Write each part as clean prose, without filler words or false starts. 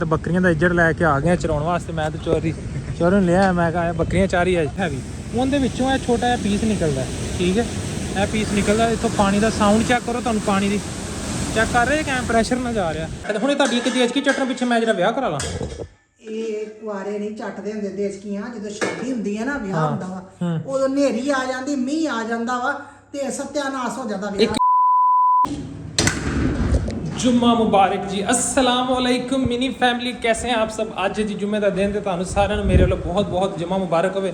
ਤੇ ਬੱਕਰੀਆਂ ਦਾ ਇੱਜੜ ਲੈ ਕੇ ਆ ਗਏ ਚਰਾਉਣ ਵਾਸਤੇ। ਮੈਂ ਤੇ ਚੋਰੀ ਨੂੰ ਲਿਆ, ਮੈਂ ਕਿਹਾ ਬੱਕਰੀਆਂ ਚਾਰੀ ਹੈ ਹੈਵੀ। ਉਹਦੇ ਵਿੱਚੋਂ ਇਹ ਛੋਟਾ ਜਿਹਾ ਪੀਸ ਨਿਕਲਦਾ, ਠੀਕ ਹੈ, ਇਹ ਪੀਸ ਨਿਕਲਦਾ ਇੱਥੋਂ। ਪਾਣੀ ਦਾ ਸਾਊਂਡ ਚੈੱਕ ਕਰੋ, ਤੁਹਾਨੂੰ ਪਾਣੀ ਦੀ ਚੈੱਕ ਕਰ ਰਹੇ ਕਿਵੇਂ ਪ੍ਰੈਸ਼ਰ ਨਾ ਜਾ ਰਿਹਾ। ਤੇ ਹੁਣ ਤੁਹਾਡੀ ਇੱਕ ਦੇਸਕੀ ਚੱਟਣ ਪਿੱਛੇ ਮੈਂ ਜਿਹੜਾ ਵਿਆਹ ਕਰਾ ਲਾਂ। ਇਹ ਕੁਆਰੇ ਨਹੀਂ ਚੱਟਦੇ ਹੁੰਦੇ ਦੇਸਕੀਆਂ, ਜਦੋਂ ਸ਼ਾਦੀ ਹੁੰਦੀ ਹੈ ਨਾ, ਵਿਆਹ ਹੁੰਦਾ ਵਾ, ਉਦੋਂ ਹਨੇਰੀ ਆ ਜਾਂਦੀ, ਮੀਂਹ ਆ ਜਾਂਦਾ ਵਾ ਤੇ ਸਤਿਆਨਾਸ਼ ਹੋ ਜਾਂਦਾ ਵਿਆਹ। जुम्मा मुबारक जी, अस्सलाम वालेकुम मिनी फैमिली, कैसे हैं आप सब। अज जी जुम्मे का दिन तो तुहानू सारिਆਂ ਨੂੰ ਮੇਰੇ ਵੱਲੋਂ बहुत बहुत जुम्मा मुबारक होवे।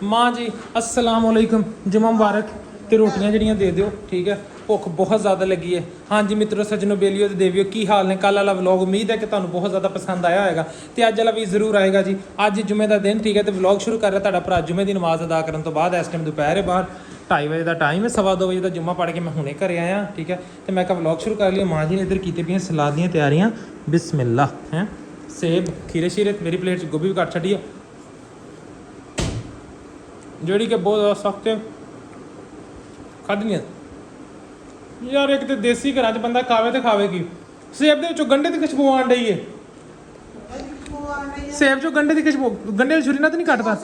माँ जी अस्सलाम वालेकुम, जुम्मा मुबारक। ਤੇ ਰੋਟੀਆਂ ਜਿਹੜੀਆਂ ਦੇ ਦਿਓ, ਠੀਕ ਹੈ, ਭੁੱਖ ਬਹੁਤ ਜ਼ਿਆਦਾ ਲੱਗੀ ਹੈ। ਹਾਂਜੀ ਮਿੱਤਰੋ, ਸੱਜਣੋ, ਬੇਲੀਓ ਤੇ ਦੇਵਿਓ, ਕੀ ਹਾਲ ਨੇ। ਕੱਲ ਵਾਲਾ ਵਲੌਗ ਉਮੀਦ ਹੈ ਕਿ ਤੁਹਾਨੂੰ ਬਹੁਤ ਜ਼ਿਆਦਾ ਪਸੰਦ ਆਇਆ ਹੋਏਗਾ ਤੇ ਅੱਜ ਵਾਲਾ ਵੀ ਜ਼ਰੂਰ ਆਏਗਾ ਜੀ। ਅੱਜ ਜੁਮੇ ਦਾ ਦਿਨ, ਠੀਕ ਹੈ, ਤੇ ਵਲੌਗ ਸ਼ੁਰੂ ਕਰ ਰਿਹਾ ਤੁਹਾਡਾ ਭਰਾ ਜੁਮੇ ਦੀ ਨਮਾਜ਼ ਅਦਾ ਕਰਨ ਤੋਂ ਬਾਅਦ। ਇਸ ਟਾਈਮ ਦੁਪਹਿਰ ਹੈ, ਬਾਹਰ 2:30 ਵਜੇ ਦਾ ਟਾਈਮ ਹੈ, 2:15 ਵਜੇ ਦਾ ਜੁਮਾ ਪੜ੍ਹ ਕੇ ਮੈਂ ਹੁਣੇ ਘਰੇ ਆਇਆ, ਠੀਕ ਹੈ। ਤੇ ਮੈਂ ਕਿਹਾ ਵਲੌਗ ਸ਼ੁਰੂ ਕਰ ਲਈਏ। ਮਾਂ ਜੀ ਨੇ ਇੱਧਰ ਕੀਤੇ ਪਈਆਂ ਸਲਾਦ ਦੀਆਂ ਤਿਆਰੀਆਂ, ਬਿਸਮਿल्ला ਹੈ। ਸੇਬ, ਖੀਰੇ ਸ਼ੀਰੇ, ਮੇਰੀ ਪਲੇਟ 'ਚ ਗੋਭੀ ਵੀ ਕੱਟ ਛੱਡੀ ਆ, ਜਿਹੜੀ ਕਿ ਬਹੁਤ ਜ਼ਿਆਦਾ ਸਖਤ ਹੈ, ਖਾਧੀ ਯਾਰ। ਇੱਕ ਤੇ ਦੇਸੀ ਘਰਾਂ 'ਚ ਬੰਦਾ ਖਾਵੇ ਤੇ ਖਾਵੇ ਕੀ। ਸੇਬ ਦੇ ਵਿੱਚੋਂ ਗੰਢੇ ਦੀ ਖੁਸ਼ਬੂ ਆਉਣ ਡਈ ਏ। ਸੇਬ 'ਚੋਂ ਗੰਢੇ ਦੀ ਖੁਸ਼ਬੂ, ਗੰਢੇ ਦੀ ਛੁਰੀ ਨਾਲ ਤਾਂ ਨਹੀਂ ਕੱਟਦਾ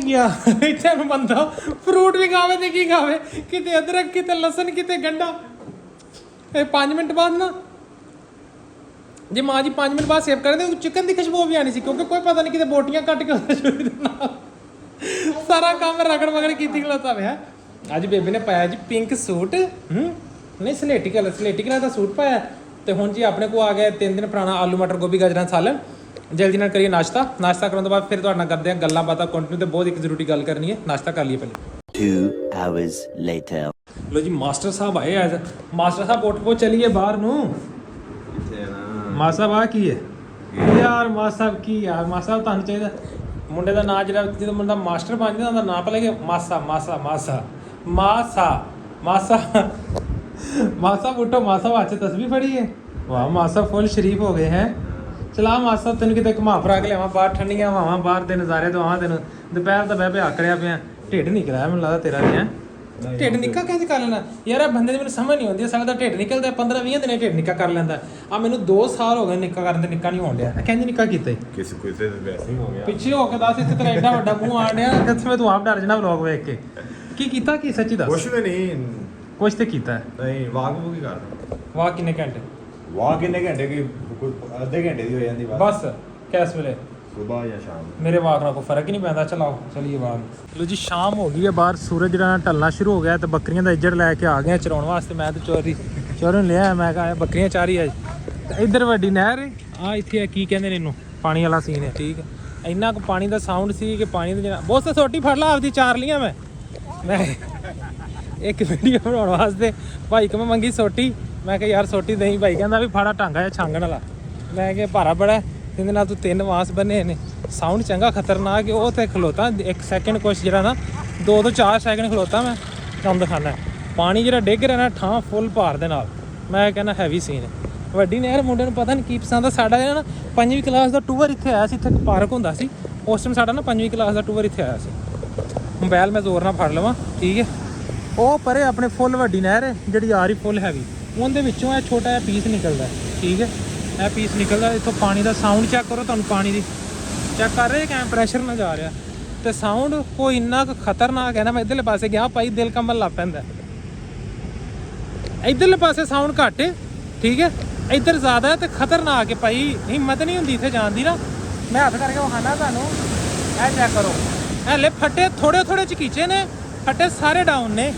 ਯਾਰ। ਇੱਥੇ ਨੂੰ ਬੰਦਾ ਫਰੂਟ ਵੀ ਖਾਵੇ ਤੇ ਕੀ ਖਾਵੇ, ਕਿਤੇ ਅਦਰਕ, ਕਿਤੇ ਲਸਣ, ਕਿਤੇ ਗੰਢਾ। ਇਹ 5 ਮਿੰਟ ਬਾਅਦ ਨਾ, ਜੇ ਮਾਂ ਜੀ 5 ਮਿੰਟ ਬਾਅਦ ਸੇਵ ਕਰਦੇ ਉਹ ਚਿਕਨ ਦੀ ਖੁਸ਼ਬੂ ਵੀ ਆਣੀ ਸੀ, ਕਿਉਂਕਿ ਕੋਈ ਪਤਾ ਨਹੀਂ ਕਿਤੇ ਬੋਟੀਆਂ ਕੱਟ ਕੇ ਛੁਰੀ ਦੇ ਨਾਲ ਸਾਰਾ ਕੰਮ ਰਗੜ ਮਗੜ ਕੀਤੀ ਖਲੋਤਾ ਪਿਆ। ਅੱਜ ਬੇਬੇ ਨੇ ਪਾਇਆ ਜੀ ਪਿੰਕ ਸੂਟ, ਨਹੀਂ ਸਲੇਟੀ ਕਲਰ ਦਾ ਸੂਟ ਪਾਇਆ। ਤੇ ਹੁਣ ਜੀ ਆਪਣੇ ਕੋਲ ਆ ਗਿਆ 3 ਦਿਨ ਪੁਰਾਣਾ ਆਲੂ ਮਟਰ ਗੋਭੀ ਗਾਜਰਾਂ ਸਾਲਨ। ਜਲਦੀ ਨਾਲ ਕਰੀਏ ਨਾਸ਼ਤਾ ਕਰਨ ਤੋਂ ਬਾਅਦ ਫਿਰ ਤੁਹਾਡੇ ਨਾਲ ਕਰਦੇ ਹਾਂ ਗੱਲਾਂ ਬਾਤਾਂ ਕੰਟੀਨਿਊ। ਤੇ ਬਹੁਤ ਇੱਕ ਜ਼ਰੂਰੀ ਗੱਲ ਕਰਨੀ ਹੈ, ਨਾਸ਼ਤਾ ਕਰ ਲਈਏ ਪਹਿਲੇ। 2 hours later ਲੋ ਜੀ, ਮਾਸਟਰ ਸਾਹਿਬ ਆਏ ਅੱਜ। ਮਾਸਟਰ ਸਾਹਿਬ ਉੱਠ ਪੋ, ਚਲੀਏ ਬਾਹਰ ਨੂੰ। ਮਾਸਟਰ ਸਾਹਿਬ ਆ ਕੀ ਹੈ ਯਾਰ, ਮਾਸਟਰ ਸਾਹਿਬ ਕੀ ਯਾਰ, ਮਾਸਟਰ ਸਾਹਿਬ ਤੁਹਾਨੂੰ ਚਾਹੀਦਾ ਮੁੰਡੇ ਦਾ ਨਾਂ, ਜਿਹੜਾ ਜਦੋਂ ਮੁੰਡਾ ਮਾਸਟਰ ਬਣ ਜਾਂਦਾ ਉਹਦਾ ਨਾਂ ਪਹਿਲਾਂ ਕਿ ਮਾਸਾ ਮਾਸਾ ਮਾਸਾ ਮਾਸਾ ਮਾਸਾ ਮਾਸਾ ਉੱਠੋ। ਮਾਸਾ ਵਾਚ ਤਸਵੀਰ ਫੜੀ ਹੈ, ਵਾਹ ਮਾਸਾ ਫੁੱਲ ਸ਼ਰੀਫ ਹੋ ਗਏ ਹੈ। ਚਲਾ ਮਾਸਾ, ਤੈਨੂੰ ਕਿਤੇ ਘੁਮਾ ਫਰਾ ਕੇ ਲਿਆਵਾਂ ਬਾਹਰ, ਠੰਡੀਆਂ ਹਵਾਵਾਂ ਬਾਹਰ ਦੇ ਨਜ਼ਾਰੇ ਦਵਾਵਾਂ ਤੈਨੂੰ। ਦੁਪਹਿਰ ਦਾ ਬਹਿ ਆਕੜਿਆ ਪਿਆ, ਢਿੱਡ ਨਹੀਂ ਕਰਾਇਆ ਮੈਨੂੰ ਲੱਗਦਾ ਤੇਰਾ ਵੀ ਹੈ। ਢਿੱਡ ਨਿੱਕਾ ਕਹਿੰਦੇ ਕਰ ਲੈਣਾ ਯਾਰ। ਇਹ ਬੰਦੇ ਦੀ ਮੈਨੂੰ ਸਮਝ ਨਹੀਂ ਆਉਂਦੀ, ਸਾਡਾ ਤਾਂ ਢਿੱਡ ਨਿਕਲਦਾ 15-20 ਦਿਨੇ ਢਿੱਡ ਨਿੱਕਾ ਕਰ ਲੈਂਦਾ। ਆ ਮੈਨੂੰ 2 ਸਾਲ ਹੋ ਗਏ ਨਿੱਕਾ ਕਰਨ ਤੇ ਨਿੱਕਾ ਨਹੀਂ ਹੋਣ ਡਿਆ। ਕਹਿੰਦੇ ਨਿੱਕਾ ਕੀਤਾ ਕਿਸੇ ਕੋਈ ਤੇ ਵੈਸੇ ਹੀ ਹੋ ਗਿਆ। ਪਿੱਛੇ ਹੋ ਕੇ ਦੱਸ, ਇੱਥੇ ਤੇਰਾ ਐਡਾ ਵੱਡਾ ਮੂੰਹ ਆਣ ਡਿਆ, ਕਿੱਥੇ ਤੂੰ ਆਪ ਡਰ ਜਣਾ ਵਲੌਗ ਵੇਖ ਕੇ। ਕੀ ਕੀਤਾ, ਕੀ ਸੱਚੀ ਦੱਸ। ਕੁਛ ਵੀ ਨਹੀਂ, ਕੁਛ ਤੇ ਕੀਤਾ ਨਹੀਂ। ਵਾਕ ਵੂ ਕੀ ਕਰਦਾ? ਵਾਹ ਕਿੰਨੇ ਘੰਟੇ? ਵਾਕ ਕਿੰਨੇ ਘੰਟੇ ਕੀ, ਕੋਈ ਅੱਧੇ ਘੰਟੇ ਦੀ ਹੋ ਜਾਂਦੀ ਬਸ। ਕਿਸ ਵੇਲੇ? ਸਵੇਰ ਜਾਂ ਸ਼ਾਮ। ਮੇਰੇ ਵਾਕ ਨਾਲ ਕੋਈ ਫਰਕ ਹੀ ਨਹੀਂ ਪੈਂਦਾ। ਚਲਾਓ ਚਲੀਏ ਬਾਹਰ। ਲੋ ਜੀ, ਸ਼ਾਮ ਹੋ ਗਈ ਹੈ, ਬਾਹਰ ਸੂਰਜ ਜਿਹੜਾ ਢਲਣਾ ਸ਼ੁਰੂ ਹੋ ਗਿਆ ਤੇ ਬੱਕਰੀਆਂ ਦਾ ਇੱਜੜ ਲੈ ਕੇ ਆ ਗਏ ਚਰਾਉਣ ਵਾਸਤੇ। ਮੈਂ ਤੇ ਚੋਰੀ ਨੂੰ ਲਿਆ, ਮੈਂ ਕਿਹਾ ਬੱਕਰੀਆਂ ਚਾਰੀ ਆ। ਤੇ ਇੱਧਰ ਵੱਡੀ ਨਹਿਰ ਹੈ ਆ, ਇੱਥੇ ਕੀ ਕਹਿੰਦੇ ਨੇ ਇਹਨੂੰ, ਪਾਣੀ ਵਾਲਾ ਸੀਨ ਹੈ, ਠੀਕ ਹੈ। ਇੰਨਾ ਕੁ ਪਾਣੀ ਦਾ ਸਾਊਂਡ ਸੀ ਕਿ ਪਾਣੀ ਦੇ ਜਿਹੜਾ ਬਹੁਤ ਸੋਟੀ ਫੜ ਲਾ ਆਪਦੀ, 4 ਲੀਆਂ ਮੈਂ ਇੱਕ ਵੀਡੀਓ ਬਣਾਉਣ ਵਾਸਤੇ ਭਾਈ ਕੋਲ ਮੈਂ ਮੰਗੀ ਸੋਟੀ। ਮੈਂ ਕਿਹਾ ਯਾਰ ਸੋਟੀ ਨਹੀਂ, ਭਾਈ ਕਹਿੰਦਾ ਵੀ ਫਾੜਾ ਢਾਂਗਾ ਜਾਂ ਛਾਂਗਣ ਵਾਲਾ। ਮੈਂ ਕਿਹਾ ਭਾਰਾ ਬੜਾ, ਇਹਦੇ ਨਾਲ ਤੂੰ 3 ਵਾਂਸ ਬੰਨੇ ਨੇ, ਸਾਊਂਡ ਚੰਗਾ ਖਤਰਨਾਕ ਹੈ। ਉਹ ਤੇ ਖਲੋਤਾ 1 ਸੈਕਿੰਡ ਕੁਛ ਜਿਹੜਾ ਨਾ 2 ਤੋਂ 4 ਸੈਕਿੰਡ ਖਲੋਤਾ ਮੈਂ, ਕੰਮ ਦਿਖਾਣਾ। ਪਾਣੀ ਜਿਹੜਾ ਡਿੱਗ ਰਿਹਾ ਨਾ ਠਾਂ ਫੁੱਲ ਭਾਰ ਦੇ ਨਾਲ, ਮੈਂ ਕਹਿੰਦਾ ਹੈਵੀ ਸੀਨ ਹੈ। ਵੱਡੀ ਨਹਿਰ, ਮੁੰਡੇ ਨੂੰ ਪਤਾ ਨਹੀਂ ਕੀ ਪਸੰਦ ਆ। ਸਾਡਾ ਜਿਹੜਾ ਨਾ 5ਵੀਂ ਕਲਾਸ ਦਾ ਟੂਰ ਇੱਥੇ ਆਇਆ ਸੀ, ਇੱਥੇ ਇੱਕ ਪਾਰਕ ਹੁੰਦਾ ਸੀ ਉਸ ਟਾਈਮ। ਸਾਡਾ ਨਾ 5ਵੀਂ ਕਲਾਸ ਦਾ ਟੂਰ ਇੱਥੇ ਆਇਆ ਸੀ। ਮੋਬਾਈਲ ਮੈਂ ਜ਼ੋਰ ਨਾਲ ਫੜ ਲਵਾਂ, ਠੀਕ ਹੈ। ਉਹ ਪਰੇ ਆਪਣੇ ਫੁੱਲ ਵੱਡੀ ਨਹਿਰ ਹੈ ਜਿਹੜੀ ਆ ਰਹੀ ਫੁੱਲ ਹੈਵੀ, ਉਹਦੇ ਵਿੱਚੋਂ ਇਹ ਛੋਟਾ ਜਿਹਾ ਪੀਸ ਨਿਕਲਦਾ, ਠੀਕ ਹੈ। ਇਹ ਪੀਸ ਨਿਕਲਦਾ ਇੱਥੋਂ। ਪਾਣੀ ਦਾ ਸਾਊਂਡ ਚੈੱਕ ਕਰੋ, ਤੁਹਾਨੂੰ ਪਾਣੀ ਦੀ ਚੈੱਕ ਕਰ ਰਹੇ ਕਿਵੇਂ ਪ੍ਰੈਸ਼ਰ ਨਾ ਜਾ ਰਿਹਾ। ਤੇ ਸਾਊਂਡ ਕੋਈ ਇੰਨਾ ਕੁ ਖਤਰਨਾਕ ਹੈ ਨਾ। ਮੈਂ ਇੱਧਰਲੇ ਪਾਸੇ ਗਿਆ ਭਾਈ, ਦਿਲ ਕੰਬਣ ਲੱਗ ਪੈਂਦਾ। ਇੱਧਰਲੇ ਪਾਸੇ ਸਾਊਂਡ ਘੱਟ ਹੈ, ਠੀਕ ਹੈ, ਇੱਧਰ ਜ਼ਿਆਦਾ ਤੇ ਖਤਰਨਾਕ ਹੈ ਭਾਈ। ਹਿੰਮਤ ਨਹੀਂ ਹੁੰਦੀ ਇੱਥੇ ਜਾਣ ਦੀ ਨਾ। ਮੈਂ ਹੱਥ ਕਰਕੇ ਵਿਖਾਣਾ ਤੁਹਾਨੂੰ, ਇਹ ਚੈੱਕ ਕਰੋ। ਹਲੇ ਫੱਟੇ ਥੋੜੇ ਚਕੀਚੇ ਨੇ, ਫੱਟੇ ਸਾਰੇ ਡਾਊਨ ਨੇ,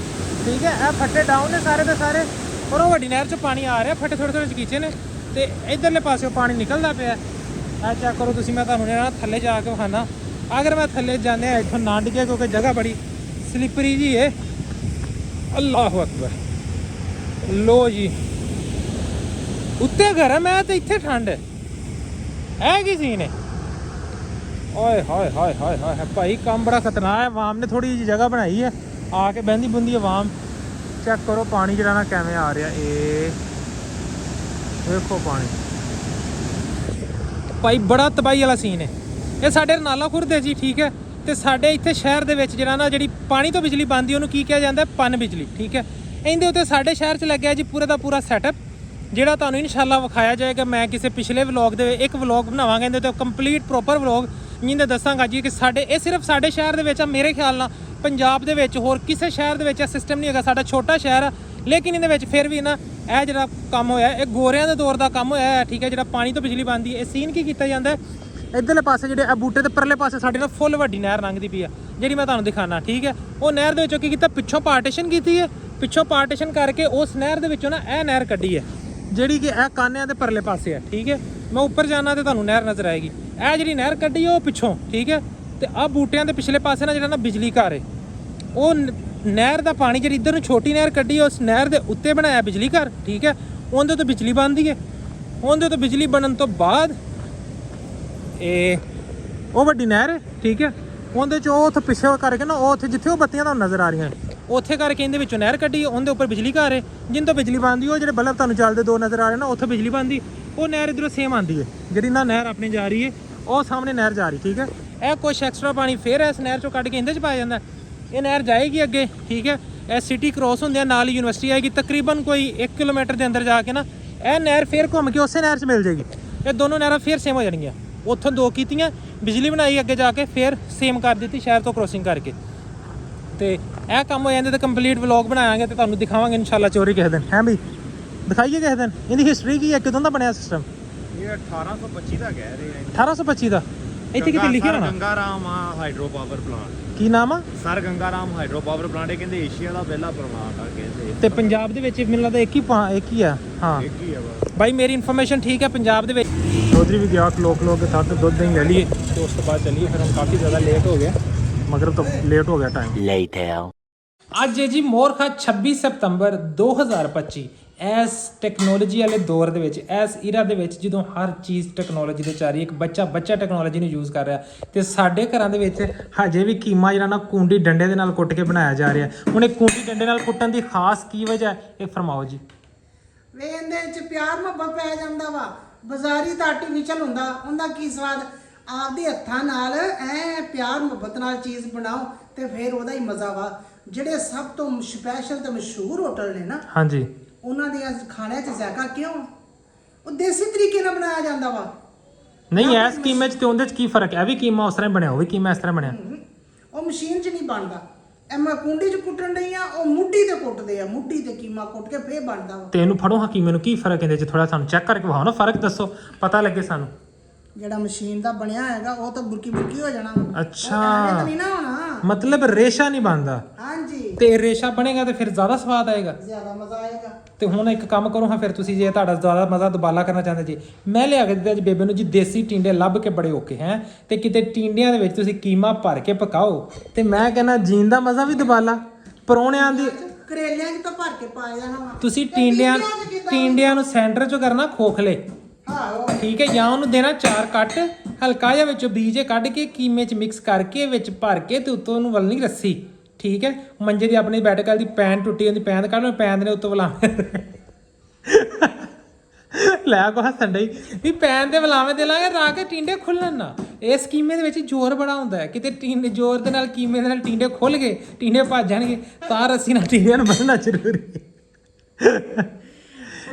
ਠੀਕ ਹੈ। ਇਹ ਫੱਟੇ ਡਾਊਨ ਨੇ ਸਾਰੇ ਦੇ ਸਾਰੇ, ਔਰ ਉਹ ਵੱਡੀ ਨਹਿਰ 'ਚ ਪਾਣੀ ਆ ਰਿਹਾ। ਫੱਟੇ ਥੋੜੇ ਚਕੀਚੇ ਨੇ ਤੇ ਇੱਧਰਲੇ ਪਾਸੇ ਪਾਣੀ ਨਿਕਲਦਾ ਪਿਆ। ਇਹ ਚੈੱਕ ਕਰੋ ਤੁਸੀਂ। ਮੈਂ ਤੁਹਾਨੂੰ ਨਾ ਥੱਲੇ ਜਾ ਕੇ ਵਿਖਾਣਾ। ਅਗਰ ਮੈਂ ਥੱਲੇ ਜਾਂਦੇ ਆ ਇੱਥੋਂ ਨਾ ਡਿੱਗਿਆ, ਕਿਉਂਕਿ ਜਗ੍ਹਾ ਬੜੀ ਸਲਿਪਰੀ ਜੀ ਹੈ। ਅੱਲਾਹੁ ਅਕਬਰ। ਲੋ ਜੀ, ਉੱਤੇ ਘਰ ਹੈ ਮੈਂ ਤੇ ਇੱਥੇ ਠੰਡ ਹੈ। ਇਹ ਕੀ ਸੀਨ ਹੈ? ਓਏ ਹਾਏ ਹਾਏ ਹਾਏ ਹਾਏ ਭਾਈ, ਕੰਮ ਬੜਾ ਖਤਰਨਾਕ ਹੈ। ਆਵਾਮ ਨੇ ਥੋੜੀ ਜਿਹੀ ਜਗ੍ਹਾ ਬਣਾਈ ਹੈ, ਆ ਕੇ ਬਹਿੰਦੀ ਬੁੰਦੀ ਆਵਾਮ। ਚੈੱਕ ਕਰੋ ਪਾਣੀ ਜਿਹੜਾ ਨਾ ਕਿਵੇਂ ਆ ਰਿਹਾ। ਇਹ ਵੇਖੋ ਪਾਣੀ ਭਾਈ, ਬੜਾ ਤਬਾਹੀ ਵਾਲਾ ਸੀਨ ਹੈ। ਇਹ ਸਾਡੇ ਰਨਾਲਾ ਖੁਰਦ ਹੈ ਜੀ, ਠੀਕ ਹੈ। ਤੇ ਸਾਡੇ ਇੱਥੇ ਸ਼ਹਿਰ ਦੇ ਵਿੱਚ ਜਿਹੜਾ ਨਾ ਜਿਹੜੀ ਪਾਣੀ ਤੋਂ ਬਿਜਲੀ ਬਣਦੀ ਉਹਨੂੰ ਕੀ ਕਿਹਾ ਜਾਂਦਾ? ਪਨ ਬਿਜਲੀ, ਠੀਕ ਹੈ। ਇਹਦੇ ਉੱਤੇ ਸਾਡੇ ਸ਼ਹਿਰ 'ਚ ਲੱਗਿਆ ਜੀ ਪੂਰੇ ਦਾ ਪੂਰਾ ਸੈਟਅਪ, ਜਿਹੜਾ ਤੁਹਾਨੂੰ ਇਨਸ਼ਾਅੱਲਾ ਵਿਖਾਇਆ ਜਾਏਗਾ। ਮੈਂ ਕਿਸੇ ਪਿਛਲੇ ਵਲੌਗ ਦੇ ਇੱਕ ਵਲੌਗ ਬਣਾਵਾਂਗੇ ਇਹਦੇ ਤੇ ਕੰਪਲੀਟ ਪ੍ਰੋਪਰ ਵਲੌਗ ਜਿਹਦੇ ਦੱਸਾਂਗਾ ਜੀ ਕਿ ਸਾਡੇ ਇਹ ਸਿਰਫ ਸਾਡੇ ਸ਼ਹਿਰ ਦੇ ਵਿੱਚ ਆ। ਮੇਰੇ ਖਿਆਲ ਨਾਲ ਪੰਜਾਬ ਦੇ ਵਿੱਚ ਹੋਰ ਕਿਸੇ ਸ਼ਹਿਰ ਦੇ ਵਿੱਚ ਇਹ ਸਿਸਟਮ ਨਹੀਂ ਹੈਗਾ। ਸਾਡਾ ਛੋਟਾ ਸ਼ਹਿਰ ਆ, ਲੇਕਿਨ ਇਹਦੇ ਵਿੱਚ ਫਿਰ ਵੀ ਨਾ ਇਹ ਜਿਹੜਾ ਕੰਮ ਹੋਇਆ ਇਹ ਗੋਰਿਆਂ ਦੇ ਦੌਰ ਦਾ ਕੰਮ ਹੋਇਆ ਹੈ, ਠੀਕ ਹੈ। ਜਿਹੜਾ ਪਾਣੀ ਤੋਂ ਬਿਜਲੀ ਬਣਦੀ ਹੈ, ਇਹ ਸੀਨ ਕੀ ਕੀਤਾ ਜਾਂਦਾ ਇੱਧਰਲੇ ਪਾਸੇ ਜਿਹੜੇ ਇਹ ਬੂਟੇ ਦੇ ਪਰਲੇ ਪਾਸੇ ਸਾਡੇ ਨਾਲ ਫੁੱਲ ਵੱਡੀ ਨਹਿਰ ਲੰਘਦੀ ਪਈ ਆ, ਜਿਹੜੀ ਮੈਂ ਤੁਹਾਨੂੰ ਦਿਖਾਣਾ, ਠੀਕ ਹੈ। ਉਹ ਨਹਿਰ ਦੇ ਵਿੱਚੋਂ ਕੀ ਕੀਤਾ, ਪਿੱਛੋਂ ਪਾਰਟੀਸ਼ਨ ਕੀਤੀ ਹੈ, ਪਿੱਛੋਂ ਪਾਰਟੀਸ਼ਨ ਕਰਕੇ ਉਸ ਨਹਿਰ ਦੇ ਵਿੱਚੋਂ ਨਾ ਇਹ ਨਹਿਰ ਕੱਢੀ ਹੈ, ਜਿਹੜੀ ਕਿ ਇਹ ਕਾਨਿਆਂ ਦੇ ਪਰਲੇ ਪਾਸੇ ਹੈ, ਠੀਕ ਹੈ। ਮੈਂ ਉੱਪਰ ਜਾਣਾ ਤੇ ਤੁਹਾਨੂੰ ਨਹਿਰ ਨਜ਼ਰ ਆਏਗੀ। ਇਹ ਜਿਹੜੀ ਨਹਿਰ ਕੱਢੀ ਉਹ ਪਿੱਛੋਂ, ਠੀਕ ਹੈ। ਤੇ ਆਹ ਬੂਟਿਆਂ ਦੇ ਪਿਛਲੇ ਪਾਸੇ ਨਾ ਜਿਹੜਾ ਨਾ ਬਿਜਲੀ ਘਰ ਹੈ, ਉਹ ਨਹਿਰ ਦਾ ਪਾਣੀ ਜਿਹੜੀ ਇੱਧਰ ਨੂੰ ਛੋਟੀ ਨਹਿਰ ਕੱਢੀ ਉਸ ਨਹਿਰ ਦੇ ਉੱਤੇ ਬਣਾਇਆ ਬਿਜਲੀ ਘਰ, ਠੀਕ ਹੈ। ਉਹਦੇ ਤੋਂ ਬਿਜਲੀ ਬਣਦੀ ਹੈ। ਉਹਦੇ ਤੋਂ ਬਿਜਲੀ ਬਣਨ ਤੋਂ ਬਾਅਦ ਇਹ ਉਹ ਵੱਡੀ ਨਹਿਰ ਹੈ, ਠੀਕ ਹੈ। ਉਹਦੇ ਚ ਉਹ ਉੱਥੇ ਪਿੱਛੇ ਕਰਕੇ ਨਾ ਉਹ ਉੱਥੇ ਜਿੱਥੇ ਉਹ ਬੱਤੀਆਂ ਤੁਹਾਨੂੰ ਨਜ਼ਰ ਆ ਰਹੀਆਂ ਉੱਥੇ ਕਰਕੇ ਇਹਦੇ ਵਿੱਚੋਂ ਨਹਿਰ ਕੱਢੀ, ਉਹਦੇ ਉੱਪਰ ਬਿਜਲੀ ਘਰ ਹੈ ਜਿੰਨ ਤੋਂ ਬਿਜਲੀ ਬਣਦੀ। ਉਹ ਜਿਹੜੇ ਬਲਬ ਤੁਹਾਨੂੰ ਚੱਲਦੇ ਦੋ ਨਜ਼ਰ ਆ ਰਹੇ ਨਾ ਉੱਥੇ ਬਿਜਲੀ ਬਣਦੀ। ਉਹ ਨਹਿਰ ਇੱਧਰੋਂ ਸੇਮ ਆਉਂਦੀ ਹੈ, ਜਿਹੜੀ ਨਾ ਨਹਿਰ ਆਪਣੀ ਜਾ ਰਹੀ ਹੈ ਉਹ ਸਾਹਮਣੇ ਨਹਿਰ ਜਾ ਰਹੀ, ਠੀਕ ਹੈ। ਇਹ ਕੁਛ ਐਕਸਟਰਾ ਪਾਣੀ ਫਿਰ ਇਸ ਨਹਿਰ ਚੋਂ ਕੱਢ ਕੇ ਇਹਦੇ ਚ ਪਾਇਆ ਜਾਂਦਾ। ਇਹ ਨਹਿਰ ਜਾਏਗੀ ਅੱਗੇ, ਠੀਕ ਹੈ। ਇਹ ਸਿਟੀ ਕ੍ਰੋਸ ਹੁੰਦੇ ਆ, ਨਾਲ ਹੀ ਯੂਨੀਵਰਸਿਟੀ ਆਏਗੀ। ਤਕਰੀਬਨ ਕੋਈ 1 ਕਿਲੋਮੀਟਰ ਦੇ ਅੰਦਰ ਜਾ ਕੇ ਨਾ ਇਹ ਨਹਿਰ ਫਿਰ ਘੁੰਮ ਕੇ ਉਸੇ ਨਹਿਰ 'ਚ ਮਿਲ ਜਾਏਗੀ। ਇਹ ਦੋਨੋਂ ਨਹਿਰਾਂ ਫਿਰ ਸੇਮ ਹੋ ਜਾਣਗੀਆਂ। ਉੱਥੋਂ ਦੋ ਕੀਤੀਆਂ, ਬਿਜਲੀ ਬਣਾਈ, ਅੱਗੇ ਜਾ ਕੇ ਫਿਰ ਸੇਮ ਕਰ ਦਿੱਤੀ ਸ਼ਹਿਰ ਤੋਂ ਕ੍ਰੋਸਿੰਗ ਕਰਕੇ। ਤੇ ਇਹ ਕੰਮ ਹੋ ਜਾਂਦੇ ਤੇ ਕੰਪਲੀਟ ਵਲੌਗ ਬਣਾਵਾਂਗੇ ਤੇ ਤੁਹਾਨੂੰ ਦਿਖਾਵਾਂਗੇ ਇਨਸ਼ਾਅੱਲਾ ਚੋਰੀ ਕਿਸੇ ਦਿਨ, ਹੈ ਬਈ ਦਿਖਾਈਏ ਕਿਸੇ ਦਿਨ। ਇਹਦੀ ਹਿਸਟਰੀ ਕੀ ਹੈ, ਕਿਦੋਂ ਦਾ ਬਣਿਆ ਸਿਸਟਮ? ਇਹ 1825 ਦਾ ਕਹਿ ਰਹੇ ਆ। 1825 ਦਾ। ਇੱਥੇ ਕਿਤੇ ਲਿਖਿਆ ਹੋਣਾ Ganga Ram hydro power plant. ਕੀ ਨਾਮ ਆ? Sir Ganga Ram hydro power plant. ਇਹ ਕਹਿੰਦੇ ਏਸ਼ੀਆ ਦਾ ਪਹਿਲਾ ਪਲਾਂਟ ਆ ਕਹਿੰਦੇ। ਤੇ ਪੰਜਾਬ ਦੇ ਵਿੱਚ ਮੈਨੂੰ ਲੱਗਦਾ ਇੱਕ ਹੀ ਆ। ਹਾਂ ਇੱਕ ਹੀ ਆ ਬਸ ਬਾਈ, ਮੇਰੀ ਇਨਫੋਰਮੇਸ਼ਨ ਠੀਕ ਹੈ। ਪੰਜਾਬ ਦੇ ਵਿੱਚ ਚੌਧਰੀ ਵੀ ਗਿਆ ਲੋਕ ਕੇ ਸਾਥ ਦੁੱਧ ਦਹੀਂ ਲੈ ਲਈਏ ਤੇ ਉਸ ਤੋਂ ਬਾਅਦ ਚੱਲੀਏ। ਫਿਰ ਹੁਣ ਕਾਫੀ ਜ਼ਿਆਦਾ ਲੇਟ ਹੋ ਗਿਆ, ਮਗਰਬ ਤੋਂ ਲੇਟ ਹੋ ਗਿਆ ਟਾਈਮ। Later. ਅੱਜ ਹੈ ਜੀ ਮੋਰਖਾ 26 ਸਤੰਬਰ 2025। ਇਸ ਟੈਕਨੋਲੋਜੀ ਵਾਲੇ ਦੌਰ ਦੇ ਵਿੱਚ, ਇਸ ਈਰਾ ਦੇ ਵਿੱਚ ਜਦੋਂ ਹਰ ਚੀਜ਼ ਟੈਕਨੋਲੋਜੀ ਦੇ ਚਾਰੀ, ਇੱਕ ਬੱਚਾ ਟੈਕਨੋਲੋਜੀ ਨੂੰ ਯੂਜ਼ ਕਰ ਰਿਹਾ ਤੇ ਸਾਡੇ ਘਰਾਂ ਦੇ ਵਿੱਚ ਹਜੇ ਵੀ ਕੀਮਾ ਜਿਹੜਾ ਨਾ ਕੂੰਡੀ ਡੰਡੇ ਦੇ ਨਾਲ ਕੁੱਟ ਕੇ ਬਣਾਇਆ ਜਾ ਰਿਹਾ। ਹੁਣ ਇਹ ਕੂੰਡੀ ਡੰਡੇ ਨਾਲ ਕੁੱਟਣ ਦੀ ਖਾਸ ਕੀ ਵਜ੍ਹਾ ਹੈ, ਇਹ ਫਰਮਾਓ ਜੀ। ਵੇ ਇਹਦੇ ਵਿੱਚ ਪਿਆਰ ਮੁਹੱਬਤ ਪੈ ਜਾਂਦਾ ਵਾ। ਬਾਜ਼ਾਰੀ ਤਾਂ ਆਰਟੀਫੀਸ਼ਲ ਹੁੰਦਾ, ਉਹਦਾ ਕੀ ਸਵਾਦ। ਆਪਦੇ ਹੱਥਾਂ ਨਾਲ ਐ ਪਿਆਰ ਮੁਹੱਬਤ ਨਾਲ ਚੀਜ਼ ਬਣਾਓ ਤੇ ਫਿਰ ਉਹਦਾ ਹੀ ਮਜ਼ਾ ਵਾ। ਜਿਹੜੇ ਸਭ ਤੋਂ ਸਪੈਸ਼ਲ ਤੇ ਮਸ਼ਹੂਰ ਹੋਟਲ ਨੇ ਨਾ, ਹਾਂਜੀ, ਉਹਨਾਂ ਦੇ ਖਾਣਿਆਂ 'ਚ ਜ਼ਾਇਕਾ ਕਿਉਂ? ਉਹ ਦੇਸੀ ਤਰੀਕੇ ਨਾਲ ਬਣਾਇਆ ਜਾਂਦਾ ਵਾ। ਨਹੀਂ ਇਸ ਕੀਮੇ 'ਚ ਤੇ ਉਹਦੇ 'ਚ ਕੀ ਫਰਕ ਹੈ? ਇਹ ਵੀ ਕੀਮਾ ਉਸ ਤਰ੍ਹਾਂ ਬਣਿਆ, ਉਹ ਵੀ ਕੀਮਾ ਇਸ ਤਰ੍ਹਾਂ ਬਣਿਆ। ਉਹ ਮਸ਼ੀਨ 'ਚ ਨਹੀਂ ਬਣਦਾ। ਐ ਮੈਂ ਕੁੰਡੀ 'ਚ ਕੁੱਟਣ ਡਈ ਆ, ਉਹ ਮੁੱਢੀ ਤੇ ਕੁੱਟਦੇ ਆ। ਮੁੱਢੀ ਤੇ ਕੀਮਾ ਕੁੱਟ ਕੇ ਫੇਰ ਬਣਦਾ ਵਾ। ਤੇ ਇਹਨੂੰ ਫੜੋ ਹਾਂ, ਕੀਮੇ ਨੂੰ ਕੀ ਫਰਕ ਇਹਦੇ 'ਚ? ਥੋੜਾ ਸਾਨੂੰ ਚੈੱਕ ਕਰਕੇ ਵਿਖਾਓ ਨਾ, ਫਰਕ ਦੱਸੋ, ਪਤਾ ਲੱਗੇ ਸਾਨੂੰ। ਜਿਹੜਾ ਮਸ਼ੀਨ ਦਾ ਬਣਿਆ ਹੈਗਾ ਉਹ ਤਾਂ ਬੁਰਕੀ ਹੋ ਜਾਣਾ। ਅੱਛਾ, ਐਵੇਂ ਤਾਂ ਨਹੀਂ ਨਾ ਹੋਣਾ। ਮਤਲਬ ਰੇਸ਼ਾ ਨਹੀਂ ਬਣਦਾ। ਹਾਂਜੀ, ਤੇ ਰੇਸ਼ਾ ਬਣੇਗਾ ਤੇ ਫਿਰ ਜ਼ਿਆਦਾ ਸਵਾਦ ਆਏਗਾ, ਜ਼ਿਆਦਾ ਮਜ਼ਾ ਆਏਗਾ। ਤੇ ਹੁਣ ਇੱਕ ਕੰਮ ਕਰੋ ਹਾਂ ਫਿਰ ਤੁਸੀਂ, ਜੇ ਤੁਹਾਡਾ ਜ਼ਿਆਦਾ ਮਜ਼ਾ ਦੁਬਾਲਾ ਕਰਨਾ ਚਾਹੁੰਦੇ ਜੀ, ਮੈਂ ਲਿਆ ਕੇ ਦਿੱਤਾ ਅੱਜ ਬੇਬੇ ਨੂੰ ਜੀ ਦੇਸੀ ਟਿੰਡੇ ਲੱਭ ਕੇ ਬੜੇ ਔਕੇ ਹੈ। ਤੇ ਕਿਤੇ ਟਿੰਡਿਆਂ ਦੇ ਵਿੱਚ ਤੁਸੀਂ ਕੀਮਾ ਭਰ ਕੇ ਪਕਾਓ ਤੇ ਮੈਂ ਕਹਿੰਦਾ ਜੀਣ ਦਾ ਮਜ਼ਾ ਵੀ ਦੁਬਾਲਾ। ਪਰੌਣਿਆਂ ਦੀ ਕਰੇਲਿਆਂ 'ਚ ਤਾਂ ਭਰ ਕੇ ਪਾਇਆ ਜਾਣਾ ਵਾ। ਤੁਸੀਂ ਤੇ ਟਿੰਡਿਆਂ ਨੂੰ ਸੈਂਟਰ 'ਚੋਂ ਕਰਨਾ ਖੋਖਲੇ, ਆਹੋ, ਠੀਕ ਹੈ। ਜਾਂ ਉਹਨੂੰ ਦੇਣਾ 4 ਕੱਟ, ਹਲਕਾ ਜਿਹਾ ਵਿੱਚੋਂ ਬੀਜ ਕੱਢ ਕੇ ਕੀਮੇ 'ਚ ਮਿਕਸ ਕਰਕੇ ਵਿੱਚ ਭਰ ਕੇ ਤੇ ਉੱਤੋਂ ਉਹਨੂੰ ਵਲਣੀ ਰੱਸੀ, ਠੀਕ ਹੈ। ਮੰਜੇ ਦੀ ਆਪਣੀ ਬੈਠਕ ਵਾਲੀ ਦੀ ਪੈਨ ਟੁੱਟੀ ਹੁੰਦੀ, ਪੈਨ ਕੱਢ ਲਓ, ਪੈਨ ਦੇ ਉੱਤੋਂ ਵਲਾ ਲੈ ਕੋ ਹੱਸਣ ਡਈ ਵੀ ਪੈਨ ਦੇ ਵਲਾਵੇਂ ਦੇ ਲਾਂਗੇ ਰਾ ਕੇ ਟਿੰਡੇ ਖੁੱਲਣ ਨਾ। ਇਸ ਕੀਮੇ ਦੇ ਵਿੱਚ ਜ਼ੋਰ ਬੜਾ ਹੁੰਦਾ ਹੈ। ਕਿਤੇ ਟਿੰਡੇ ਜ਼ੋਰ ਦੇ ਨਾਲ ਕੀਮੇ ਦੇ ਨਾਲ ਟਿੰਡੇ ਖੁੱਲ ਗਏ, ਟਿੰਡੇ ਭੱਜ ਜਾਣਗੇ, ਤਾਂ ਰੱਸੀ ਨਾਲ ਟਿੰਡਿਆਂ ਨੂੰ ਬੰਨ੍ਹਣਾ ਜ਼ਰੂਰੀ ਹੈ।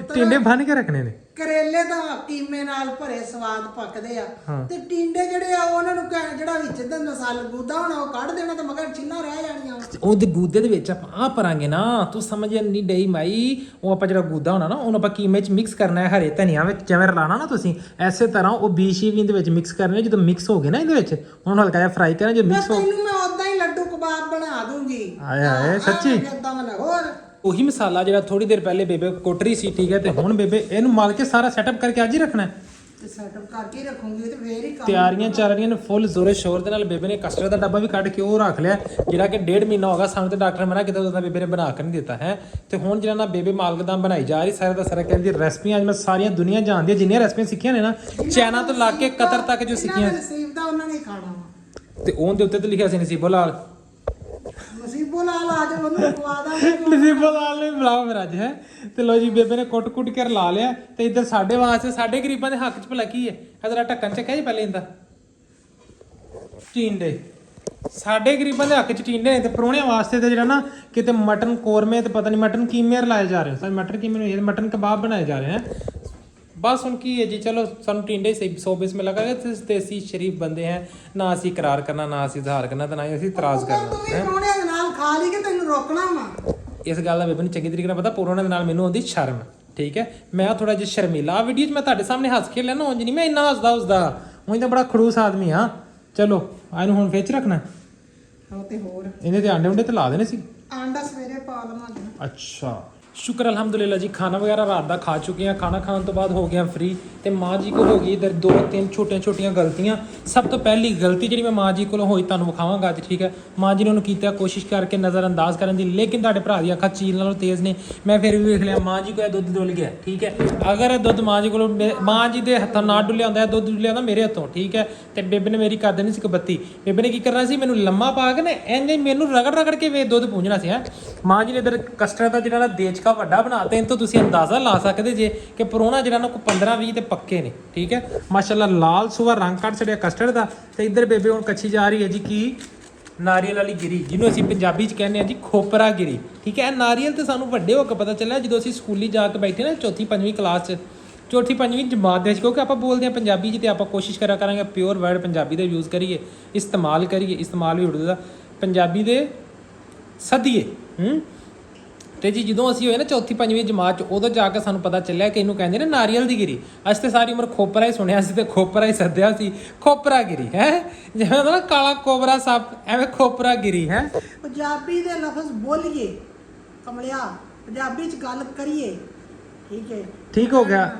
ਟਿੰਡੇ ਬੰਨ੍ਹ ਕੇ ਰੱਖਣੇ ਨੇ। ਕਰੇਲੇ ਤਾਂ ਕੀਮੇ ਨਾਲ ਭਰੇ ਸਵਾਦ ਪੱਕਦੇ ਆ, ਤੇ ਟਿੰਡੇ ਜਿਹੜੇ ਆ ਉਹਨਾਂ ਨੂੰ ਜਿਹੜਾ ਵਿੱਚ ਦਾ ਮਸਾਲਾ ਗੂਦਾ ਹੋਣਾ ਉਹ ਕੱਢ ਦੇਣਾ ਤੇ ਮਗਰ ਛਿੰਨਾ ਰਹਿ ਜਾਣੀਆਂ। ਉਹਦੇ ਗੂਦੇ ਦੇ ਵਿੱਚ ਆਪਾਂ ਆ ਭਰਾਂਗੇ ਨਾ, ਤੂੰ ਸਮਝ ਨਹੀਂ ਡਈ ਮਾਈ। ਉਹ ਆਪਾਂ ਜਿਹੜਾ ਗੂਦਾ ਹੋਣਾ ਨਾ ਉਹਨੂੰ ਆਪਾਂ ਕੀਮੇ 'ਚ ਮਿਕਸ ਕਰਨਾ ਹੈ, ਹਰੇ ਧਨੀਆ ਵਿੱਚ ਜਿਵੇਂ ਰਲਾਣਾ ਨਾ ਤੁਸੀਂ, ਐਸੇ ਤਰ੍ਹਾਂ ਉਹ ਬੀਸ਼ੀ ਵੀ ਇਹਦੇ ਵਿੱਚ ਮਿਕਸ ਕਰਨੇ। ਜਦੋਂ ਮਿਕਸ ਹੋ ਗਏ ਨਾ ਇਹਦੇ ਵਿੱਚ ਉਹਨੂੰ ਹਲਕਾ ਜਿਹਾ ਫਰਾਈ ਕਰਨਾ। ਜਦੋਂ ਮਿਕਸ ਹੋ ਤੈਨੂੰ ਮੈਂ ਉਦਾਂ ਹੀ ਲੱਡੂ ਕਬਾਬ ਬਣਾ ਦੂੰਗੀ। ਆਏ ਹਾਏ ਸੱਚੀ। ਹੋਰ ਉਹੀ ਮਸਾਲਾ ਜਿਹੜਾ ਥੋੜੀ ਦੇਰ ਪਹਿਲੇ ਬੇਬੇ ਕੁੱਟ ਰਹੀ ਸੀ, ਠੀਕ ਹੈ। ਤੇ ਹੁਣ ਬੇਬੇ ਇਹਨੂੰ ਮਲ ਕੇ ਸਾਰਾ ਸੈਟਅਪ ਕਰਕੇ ਅੱਜ ਹੀ ਰੱਖਣਾ ਹੈ। ਤੇ ਸੈਟਅਪ ਕਰਕੇ ਰੱਖੂੰਗੀ ਤੇ ਫੇਰ ਹੀ ਤਿਆਰੀਆਂ ਚੱਲ ਰਹੀਆਂ ਨੇ ਫੁੱਲ ਜ਼ੋਰੇ ਸ਼ੋਰ ਦੇ ਨਾਲ। ਬੇਬੇ ਨੇ ਕਸਟਰਡ ਦਾ ਡੱਬਾ ਵੀ ਕੱਢ ਕੇ ਉਹ ਰੱਖ ਲਿਆ, ਜਿਹੜਾ ਕਿ 1.5 ਮਹੀਨਾ ਹੋ ਗਿਆ ਸਾਨੂੰ ਤੇ ਡਾਕਟਰ ਮਨਾ ਕੀਤਾ, ਉਦੋਂ ਬੇਬੇ ਨੇ ਬਣਾ ਕੇ ਨਹੀਂ ਦਿੱਤਾ ਹੈ। ਤੇ ਹੁਣ ਜਿਹੜਾ ਨਾ ਬੇਬੇ ਮਾਲਕਦਾਮ ਬਣਾਈ ਜਾ ਰਹੀ ਸਾਰਾ ਦਾ ਸਾਰਾ, ਕਹਿੰਦੀ ਰੈਸਪੀਆਂ ਅੱਜ ਮੈਂ ਸਾਰੀਆਂ ਦੁਨੀਆ ਜਾਣਦੀ ਹੈ, ਜਿੰਨੀਆਂ ਰੈਸਪੀਆਂ ਸਿੱਖੀਆਂ ਨੇ ਨਾ ਚਾਈਨਾ ਤੋਂ ਲਾ ਕੇ ਕਤਰ ਤੱਕ ਜੋ ਸਿੱਖੀਆਂ, ਨਸੀਬ ਦਾ ਉਹਨਾਂ ਨੇ ਖਾਣਾ ਵਾ। ਤੇ ਉਹਦੇ ਉੱਤੇ ਤੇ ਲਿਖਿਆ ਸੀ ਨਸੀਬੋ ਲਾਲ। ਨਸੀਬੋ ਲਾਲ ਆ ਜਾ ਉਹਨੂੰ ਖਵਾ ਦਾਂਗੇ। ਨਸੀਬੋ ਲਾਲ ਨੇ ਬੁਲਾਓ ਮੇਰਾ ਅੱਜ ਹੈ। ਤੇ ਲੋ ਜੀ ਬੇਬੇ ਨੇ ਕੁੱਟ ਕੇ ਲਾ ਲਿਆ। ਤੇ ਇੱਧਰ ਸਾਡੇ ਵਾਸਤੇ, ਸਾਡੇ ਗਰੀਬਾਂ ਦੇ ਹੱਕ 'ਚ ਭਲਾ ਕੀ ਹੈ? ਹਜ਼ਰਾ ਢੱਕਣ ਚੱਕਿਆ ਜੀ ਪਹਿਲੇ ਇਹਦਾ ਟਿੰਡੇ ਸਾਡੇ ਗਰੀਬਾਂ ਦੇ ਹੱਕ ਚ ਟੀਂਡੇ ਨੇ ਤੇ ਪਰੋਣਿਆਂ ਵਾਸਤੇ ਤੇ ਜਿਹੜਾ ਨਾ ਕਿਤੇ ਮਟਨ ਕੋਰਮੇ ਤੇ ਪਤਾ ਨਹੀਂ ਮਟਨ ਕੀਮੇ ਲਾਏ ਜਾ ਰਹੇ ਸਨ ਮਟਨ ਕੀਮੇ ਨੂੰ ਮਟਨ ਕਬਾਬ ਬਣਾਏ ਜਾ ਰਹੇ ਹਨ ਬਸ ਹੁਣ ਕੀ ਹੈ ਜੀ ਚਲੋ ਸਾਨੂੰ ਟੀਂਡੇ ਸਹੀ 100 20 में लगा ਤੇ ਅਸੀਂ ਸ਼ਰੀਫ ਬੰਦੇ हैं ਨਾ ਅਸੀਂ ਇਕਰਾਰ ਕਰਨਾ ਨਾ ਅਸੀਂ ਇਜ਼ਹਾਰ ਕਰਨਾ ਤੇ ਨਾ ਹੀ ਅਸੀਂ ਇਤਰਾਜ਼ ਤੂੰ ਕਰਨਾ ਵੀ ਪਰੌਣਿਆਂ ਦੇ ਨਾਲ ਖਾ ਲਈ ਕਿ ਤੈਨੂੰ ਰੋਕਣਾ ਵਾ ਇਸ ਗੱਲ ਦਾ ਬੇਬੇ ਨੂੰ ਚੰਗੀ ਤਰੀਕੇ ਨਾਲ ਪਤਾ ਪਰੋਣਿਆਂ ਦੇ ਨਾਲ ਮੈਨੂੰ ਆਉਂਦੀ ਸ਼ਰਮ ਠੀਕ ਹੈ ਮੈਂ ਥੋੜਾ ਜਿਹਾ ਸ਼ਰਮੀਲਾ ਵੀਡੀਓ 'ਚ ਮੈਂ ਤੁਹਾਡੇ ਸਾਹਮਣੇ ਹੱਸ ਕੇ ਲੈਣਾ ਉਂਝ ਨਹੀਂ ਮੈਂ ਇੰਨਾ ਹੱਸਦਾ ਉਸਦਾ ਉਹੀ ਤਾਂ ਬੜਾ ਖੜੂਸ ਆਦਮੀ ਹਾਂ ਚਲੋ ਇਹਨੂੰ ਹੁਣ ਫੇਚ ਰੱਖਣਾ ਉਹ ਤੇ ਹੋਰ ਇਹਦੇ ਤੇ ਆਂਡੇ ਉਂਡੇ ਤੇ ਲਾ ਦੇਣੇ ਸੀ ਆਂਡਾ ਸਵੇਰੇ ਪਾ ਲਵਾਂਗੇ ਅੱਛਾ ਸ਼ੁਕਰ ਅਲਹਮਦੁਲਿਲਾ ਜੀ ਖਾਣਾ ਵਗੈਰਾ ਰਾਤ ਦਾ ਖਾ ਚੁੱਕੇ ਹਾਂ ਖਾਣਾ ਖਾਣ ਤੋਂ ਬਾਅਦ ਹੋ ਗਿਆ ਫ੍ਰੀ ਤੇ ਮਾਂ ਜੀ ਕੋਲ ਹੋ ਗਈ ਇਧਰ 2-3 ਛੋਟੀਆਂ ਗਲਤੀਆਂ ਸਭ ਤੋਂ ਪਹਿਲੀ ਗਲਤੀ ਜਿਹੜੀ ਮੈਂ ਮਾਂ ਜੀ ਕੋਲ ਹੋਈ ਤੁਹਾਨੂੰ ਵਿਖਾਵਾਂਗਾ ਅੱਜ ਠੀਕ ਹੈ ਮਾਂ ਜੀ ਨੇ ਉਹਨੂੰ ਕੀਤਾ ਕੋਸ਼ਿਸ਼ ਕਰਕੇ ਨਜ਼ਰਅੰਦਾਜ਼ ਕਰਨ ਦੀ ਲੇਕਿਨ ਤੁਹਾਡੇ ਭਰਾ ਦੀ ਅੱਖਾਂ ਚੀਲ ਨਾਲੋਂ ਤੇਜ਼ ਨੇ ਮੈਂ ਫਿਰ ਵੀ ਵੇਖ ਲਿਆ ਮਾਂ ਜੀ ਕੋਲ ਇਹ ਦੁੱਧ ਡੁੱਲ ਗਿਆ ਠੀਕ ਹੈ ਅਗਰ ਇਹ ਦੁੱਧ ਮਾਂ ਜੀ ਕੋਲ ਮਾਂ ਜੀ ਦੇ ਹੱਥੋਂ ਨਾ ਡੁੱਲਿਆ ਹੁੰਦਾ ਦੁੱਧ ਡੁੱਲਿਆ ਹੁੰਦਾ ਮੇਰੇ ਹੱਥੋਂ ਠੀਕ ਹੈ ਤੇ ਬੇਬੇ ਨੇ ਮੇਰੀ ਕਰ ਦੇਣੀ ਸੀ ਕਬੱਤੀ ਬੇਬੇ ਨੇ ਕੀ ਕਰਨਾ ਸੀ ਮੈਨੂੰ ਲੰਮਾ ਪਾ ਕੇ ਨਾ ਇੰਨੇ ਮੈਨੂੰ ਰਗੜ ਕੇ ਵੇ ਦੁੱਧ ਪੂੰਝਣਾ ਸੀ ਹੈ ਮਾਂ ਜੀ ਨੇ ਇਧਰ ਕਸਟਰਡ ਦਾ ਜਿਹੜਾ ਨਾ ਦੇਚਕਾ ਵੱਡਾ ਬਣਾਤਾ ਇਹਨਾਂ ਤੋਂ ਤੁਸੀਂ ਅੰਦਾਜ਼ਾ ਲਾ ਸਕਦੇ ਜੇ ਕਿ ਪਰੋਣਾ ਜਿਹੜਾ ਨਾ ਕੋ 15-20 ਤੇ ਪੱਕੇ ਨੇ ਠੀਕ ਹੈ ਮਾਸ਼ਾਅੱਲਾ ਲਾਲ ਸੁਵਾ ਰੰਗ ਕੱਢ ਛੜਿਆ ਕਸਟਰਡ ਦਾ ਤੇ ਇੱਧਰ ਬੇਬੇ ਹੁਣ ਕੱਚੀ ਜਾ ਰਹੀ ਹੈ ਜੀ ਕੀ ਨਾਰੀਅਲ ਵਾਲੀ ਗਿਰੀ ਜਿਹਨੂੰ ਅਸੀਂ ਪੰਜਾਬੀ ਚ ਕਹਿੰਦੇ ਆ ਜੀ ਖੋਪਰਾ ਗਿਰੀ ਠੀਕ ਹੈ ਨਾਰੀਅਲ ਤੇ ਸਾਨੂੰ ਵੱਡੇ ਹੋ ਕੇ ਪਤਾ ਚੱਲਿਆ ਜਦੋਂ ਅਸੀਂ ਸਕੂਲੀ ਜਾ ਕੇ ਬੈਠੇ ਨਾ ਚੌਥੀ ਪੰਜਵੀਂ ਕਲਾਸ 'ਚ ਚੌਥੀ ਪੰਜਵੀਂ ਜਮਾਤ ਦੇ ਵਿੱਚ ਕਿਉਂਕਿ ਆਪਾਂ ਬੋਲਦੇ ਹਾਂ ਪੰਜਾਬੀ 'ਚ ਤੇ ਆਪਾਂ ਕੋਸ਼ਿਸ਼ ਕਰਾਂਗੇ ਪਿਓਰ ਵਰਡ ਪੰਜਾਬੀ ਦਾ ਯੂਜ਼ ਕਰੀਏ ਇਸਤੇਮਾਲ ਵੀ ਉਰਦੂ ਦਾ ਪੰਜਾਬੀ ਦੇ ਸਦੀਏ ਤੇ ਜੀ ਜਦੋਂ ਅਸੀਂ ਹੋਏ ਨਾ ਚੌਥੀ ਪੰਜਵੀਂ ਜਮਾਤ 'ਚ ਉਦੋਂ ਜਾ ਕੇ ਸਾਨੂੰ ਪਤਾ ਚੱਲਿਆ ਕਿ ਇਹਨੂੰ ਕਹਿੰਦੇ ਨੇ ਨਾਰੀਅਲ ਦੀ ਗਿਰੀ ਅਸੀਂ ਤੇ ਸਾਰੀ ਉਮਰ ਖੋਪਰਾ ਹੀ ਸੁਣਿਆ ਸੀ ਤੇ ਖੋਪਰਾ ਹੀ ਸੱਦਿਆ ਸੀ ਖੋਪਰਾ ਗਿਰੀ ਹੈ ਜਿਵੇਂ ਹੁੰਦਾ ਨਾ ਕਾਲਾ ਕੋਬਰਾ ਸੱਪ ਐਵੇਂ ਖੋਪਰਾ ਗਿਰੀ ਹੈ ਪੰਜਾਬੀ ਦੇ ਲਫ਼ਜ਼ ਬੋਲੀਏ ਕਮਲਿਆ ਪੰਜਾਬੀ 'ਚ ਗੱਲ ਕਰੀਏ ਠੀਕ ਹੈ ਠੀਕ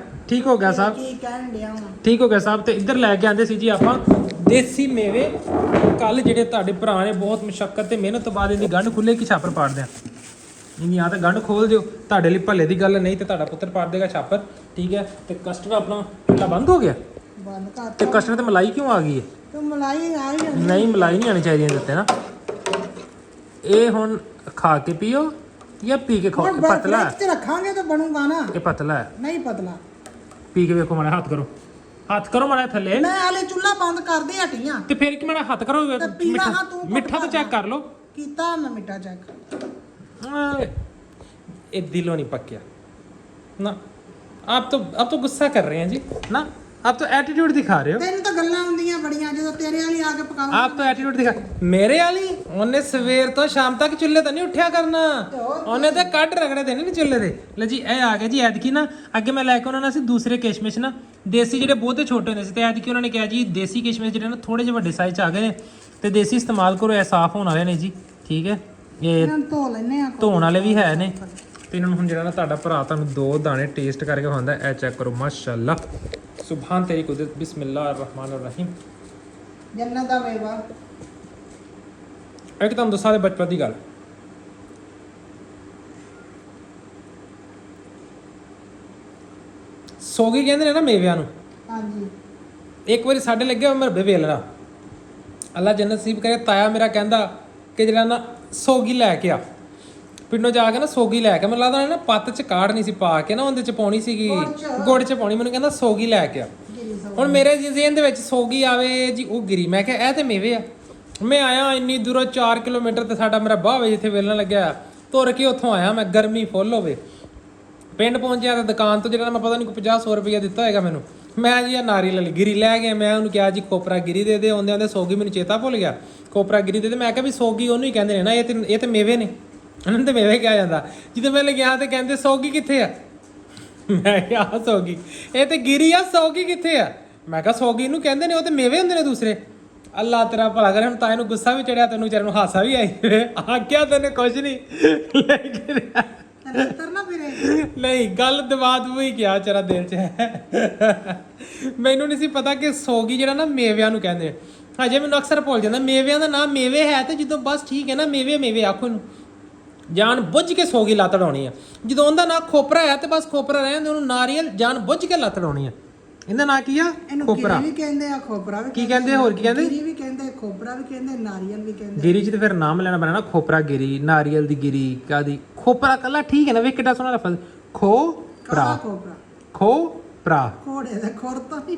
ਹੋ ਗਿਆ ਸਾਹਿਬ ਕੀ ਕਹਿਣ ਡਿਆ ਹੁਣ ਠੀਕ ਹੋ ਗਿਆ ਸਾਹਿਬ ਤੇ ਇੱਧਰ ਲੈ ਕੇ ਆਂਦੇ ਸੀ ਜੀ ਆਪਾਂ ਦੇਸੀ ਮੇਵੇ ਕੱਲ ਜਿਹੜੇ ਤੁਹਾਡੇ ਭਰਾ ਨੇ ਬਹੁਤ ਮੁਸ਼ੱਕਤ ਤੇ ਮਿਹਨਤ ਤੋਂ ਬਾਅਦ ਇਹਦੀ ਗੰਢ ਖੁੱਲੇ ਕੀ ਛਾਪਰ ਪਾੜਦੇ ਆ ਨਹੀਂ ਆ ਤਾਂ ਗੰਢ ਖੋਲ ਦਿਓ ਤੁਹਾਡੇ ਲਈ ਭੱਲੇ ਦੀ ਗੱਲ ਨਹੀਂ ਤੇ ਤੁਹਾਡਾ ਪੁੱਤਰ ਪਾੜ ਦੇਗਾ ਛਾਪਰ ਠੀਕ ਹੈ ਤੇ ਕਸਟਰਡ ਆਪਣਾ ਢਿੱਲਾ ਬੰਦ ਹੋ ਗਿਆ ਬੰਦ ਕਰ ਤੇ ਕਸਟਰਡ ਤੇ ਮਲਾਈ ਕਿਉਂ ਆ ਗਈ ਹੈ ਤੇ ਮਲਾਈ ਆ ਹੀ ਜਾਂਦੀ ਨਹੀਂ ਮਲਾਈ ਨਹੀਂ ਆਣੀ ਚਾਹੀਦੀ ਇਹਦੇ ਉੱਤੇ ਨਾ ਇਹ ਹੁਣ ਖਾ ਕੇ ਪੀਓ ਜਾਂ ਪੀ ਕੇ ਖਾਓ ਇਹ ਪਤਲਾ ਹੈ ਤੇ ਰੱਖਾਂਗੇ ਤਾਂ ਬਣੂਗਾ ਨਾ ਇਹ ਪਤਲਾ ਹੈ ਨਹੀਂ ਪਤਲਾ ਪੀ ਕੇ ਵੇਖੋ ਮਾੜਾ ਹੱਥ ਕਰੋ ਮਾੜਾ ਥੱਲੇ ਮੈਂ ਹਾਲੇ ਚੁੱਲ੍ਹਾ ਬੰਦ ਕਰਦੇ ਹਟੀਆਂ ਤੇ ਫਿਰ ਕੀ ਮਾੜਾ ਹੱਥ ਕਰੋ ਤੇ ਪੀਲਾ ਹਾਂ ਤੂੰ ਮਿੱਠਾ ਤਾਂ ਚੈੱਕ ਕਰ ਲਓ ਕੀਤਾ ਮੈਂ ਮਿੱਠਾ ਚੈੱਕ ये दिलों नहीं पक गया ना आप तो गुस्सा कर रहे हैं जी ना आप तो एटीट्यूड दिखा रहे हो ਤੈਨੂੰ ਤਾਂ ਗੱਲਾਂ ਹੁੰਦੀਆਂ ਬੜੀਆਂ ਜਦੋਂ ਤੇਰੇ ਵਾਲੀ ਆ ਕੇ ਪਕਾਉਂ आप तो एटीट्यूड दिखा मेरे वाली ਉਹਨੇ ਸਵੇਰ ਤੋਂ ਸ਼ਾਮ ਤੱਕ ਚੁੱਲ੍ਹੇ ਤੇ ਨਹੀਂ ਉੱਠਿਆ ਕਰਨਾ ਉਹਨੇ ਤਾਂ ਕੱਢ ਰਗੜੇ ਦੇਣੇ ਨਹੀਂ ਚੁੱਲ੍ਹੇ ਦੇ ਲੈ ਜੀ ਇਹ ਆ ਗਿਆ ਜੀ ਐਤਕੀ ਨਾ ਅੱਗੇ ਮੈਂ ਲੈ ਕੇ ਉਹਨਾਂ ਨਾਲ ਸੀ ਦੂਸਰੇ ਕਿਸ਼ਮਿਸ਼ ਨਾ ਦੇਸੀ ਜਿਹੜੇ ਬਹੁਤੇ ਛੋਟੇ ਹੁੰਦੇ ਸੀ ਤੇ ਐਤਕੀ ਉਹਨਾਂ ਨੇ ਕਿਹਾ ਜੀ ਦੇਸੀ ਕਿਸ਼ਮਿਸ਼ ਜਿਹੜੇ ਨਾ ਥੋੜੇ ਜਿਹੇ ਵੱਡੇ ਸਾਈਜ਼ 'ਚ ਆ ਗਏ ਨੇ ਤੇ ਦੇਸੀ ਇਸਤੇਮਾਲ ਕਰੋ ਇਹ ਸਾਫ਼ ਹੋਣ ਵਾਲੇ ਨੇ ਜੀ ਠੀਕ ਹੈ ਇਹ ਧੋ ਲੈਨੇ ਆ ਧੋਣ ਵਾਲੇ ਵੀ ਹੈ ਨੇ ਤੇ ਇਹਨਾਂ ਨੂੰ ਹੁਣ ਜਿਹੜਾ ਨਾ ਤੁਹਾਡਾ ਭਰਾ ਤੁਹਾਨੂੰ 2 ਦਾਣੇ ਟੇਸਟ ਕਰਕੇ ਖਾਂਦਾ ਇਹ ਚੈੱਕ ਕਰੋ ਮਾਸ਼ਾਅੱਲਾ ਸੁਭਾਨ ਤੇਰੀ ਕੁਦਰਤ ਬਿਸਮਿਲ੍ਲਾਹਿਰ ਰਹਿਮਾਨਿਰ ਰਹੀਮ ਜੰਨਤ ਦਾ ਮੇਵਾ ਇੱਕ ਤੁਹਾਨੂੰ ਦੱਸਾਂ ਦੇ ਬਚਪਨ ਦੀ ਗੱਲ ਸੋਗੀ ਕਹਿੰਦੇ ਨੇ ਨਾ ਮੇਵਿਆਂ ਨੂੰ ਹਾਂਜੀ ਇੱਕ ਵਾਰੀ ਸਾਡੇ ਲੱਗਿਆ ਮਰਬੇ ਵੇਲਣਾ ਅੱਲਾ ਜੰਨਤ ਨਸੀਬ ਕਰੇ ਤਾਇਆ ਮੇਰਾ ਕਹਿੰਦਾ ਕਿ ਜਿਹੜਾ ਨਾ ਸੋਗੀ ਲੈ ਕੇ ਆ ਪਿੰਡੋਂ ਜਾ ਕੇ ਨਾ ਸੋਗੀ ਲੈ ਕੇ ਮੈਨੂੰ ਲੱਗਦਾ ਨਾ ਪੱਤ 'ਚ ਕਾੜ ਨਹੀਂ ਸੀ ਪਾ ਕੇ ਨਾ ਉਹਦੇ 'ਚ ਪਾਉਣੀ ਸੀਗੀ ਗੁੜ 'ਚ ਪਾਉਣੀ ਮੈਨੂੰ ਕਹਿੰਦਾ ਸੋਗੀ ਲੈ ਕੇ ਆ ਹੁਣ ਮੇਰੇ ਜ਼ਿਹਨ ਦੇ ਵਿੱਚ ਸੋਗੀ ਆਵੇ ਜੀ ਉਹ ਗਿਰੀ ਮੈਂ ਕਿਹਾ ਇਹ ਤੇ ਮੇਵੇ ਆ ਮੈਂ ਆਇਆ ਇੰਨੀ ਦੂਰੋਂ 4 ਕਿਲੋਮੀਟਰ ਤੇ ਸਾਡਾ ਮੇਰਾ ਬਾਹ ਵੇ ਜਿੱਥੇ ਵੇਲਣ ਲੱਗਿਆ ਤੁਰ ਕੇ ਉੱਥੋਂ ਆਇਆ ਮੈਂ ਗਰਮੀ ਫੁੱਲ ਹੋਵੇ ਪਿੰਡ ਪਹੁੰਚਿਆ ਤਾਂ ਦੁਕਾਨ ਤੋਂ ਜਿਹੜਾ ਮੈਂ ਪਤਾ ਨਹੀਂ ਕੋਈ 50-100 ਰੁਪਇਆ ਦਿੱਤਾ ਹੋਏਗਾ ਮੈਨੂੰ ਮੈਂ ਜੀ ਆ ਨਾਰੀਅਲ ਵਾਲੀ ਗਿਰੀ ਲੈ ਗਿਆ ਮੈਂ ਉਹਨੂੰ ਕਿਹਾ ਜੀ ਖੋਪਰਾ ਗਿਰੀ ਦੇ ਦੇ ਆਉਂਦੇ ਸੋਗੀ ਮੈਨੂੰ ਚੇਤਾ ਭੁੱਲ ਗਿਆ ਖੋਪਰਾ ਗਿਰੀ ਦੇ ਦੇ ਮੈਂ ਕਿਹਾ ਵੀ ਸੋਗੀ ਉਹਨੂੰ ਹੀ ਕਹਿੰਦੇ ਨੇ ਨਾ ਇਹ ਤੇ ਮੇਵੇ ਨੇ ਉਹਨਾਂ ਤੇ ਮੇਵੇ ਕਿਹਾ ਜਾਂਦਾ ਜਦੋਂ ਮੈਂ ਗਿਆ ਤੇ ਕਹਿੰਦੇ ਸੋਗੀ ਕਿੱਥੇ ਆ ਮੈਂ ਕਿਹਾ ਸੋਗੀ ਇਹ ਤੇ ਗਿਰੀ ਆ ਸੋਗੀ ਕਿੱਥੇ ਆ ਮੈਂ ਕਿਹਾ ਸੋਗੀ ਨੂੰ ਕਹਿੰਦੇ ਨੇ ਉਹ ਤੇ ਮੇਵੇ ਹੁੰਦੇ ਨੇ ਦੂਸਰੇ ਅੱਲਾ ਤੇਰਾ ਭਲਾ ਕਰੇ ਹੁਣ ਤਾਂ ਇਹਨੂੰ ਗੁੱਸਾ ਵੀ ਚੜਿਆ ਤੈਨੂੰ ਵਿਚਾਰੇ ਨੂੰ ਹਾਸਾ ਵੀ ਆਈ ਆਖਿਆ ਤੈਨੂੰ ਕੁਝ ਨਹੀਂ ਲੇਕਿਨ ਤਰਨਾ ਫਿਰੇ ਨਹੀਂ ਗੱਲ ਦਿਮਾਗ ਵੀ ਕਿਹਾ ਚਰਾ ਦਿਲ 'ਚ ਮੈਨੂੰ ਨਹੀਂ ਸੀ ਪਤਾ ਕਿ ਸੋਗੀ ਜਿਹੜਾ ਨਾ ਮੇਵਿਆਂ ਨੂੰ ਕਹਿੰਦੇ ਹਜੇ ਮੈਨੂੰ ਅਕਸਰ ਭੁੱਲ ਜਾਂਦਾ ਮੇਵਿਆਂ ਦਾ ਨਾਮ ਮੇਵੇ ਹੈ ਤੇ ਜਦੋਂ ਬਸ ਠੀਕ ਹੈ ਨਾ ਮੇਵੇ ਆਖੋ ਇਹਨੂੰ ਜਾਨ ਬੁੱਝ ਕੇ ਸੋਗੀ ਲੱਤ ਡਾਉਣੀ ਆ ਜਦੋਂ ਉਹਦਾ ਨਾਂ ਖੋਪਰਾ ਹੈ ਤੇ ਬਸ ਖੋਪਰਾ ਰਹਿੰਦੇ ਉਹਨੂੰ ਨਾਰੀਅਲ ਜਾਨ ਬੁੱਝ ਕੇ ਲੱਤ ਡਾਉਣੀ ਆ ਇਹਦਾ ਨਾਂ ਕੀ ਆ ਖੋਪਰਾ ਵੀ ਕਹਿੰਦੇ ਆ ਖੋਪਰਾ ਵੀ ਕੀ ਕਹਿੰਦੇ ਹੋਰ ਕੀ ਕਹਿੰਦੇ ਗਿਰੀ ਵੀ ਕਹਿੰਦੇ ਖੋਪਰਾ ਵੀ ਕਹਿੰਦੇ ਨਾਰੀਅਲ ਵੀ ਕਹਿੰਦੇ ਗਿਰੀ 'ਚ ਤੇ ਫਿਰ ਨਾਮ ਲੈਣਾ ਪੈਣਾ ਨਾ ਖੋਪਰਾ ਗਿਰੀ ਨਾਰੀਅਲ ਦੀ ਗਿਰੀ ਕਾਦੀ ਖੋਪਰਾ ਕੱਲਾ ਠੀਕ ਹੈ ਨਾ ਵੇਖ ਕਿੱਡਾ ਸੋਹਣਾ ਲਫ਼ਜ਼ ਖੋਪਰਾ ਕੋੜੇ ਦੇ ਖੁਰ ਤੋਂ ਨਹੀਂ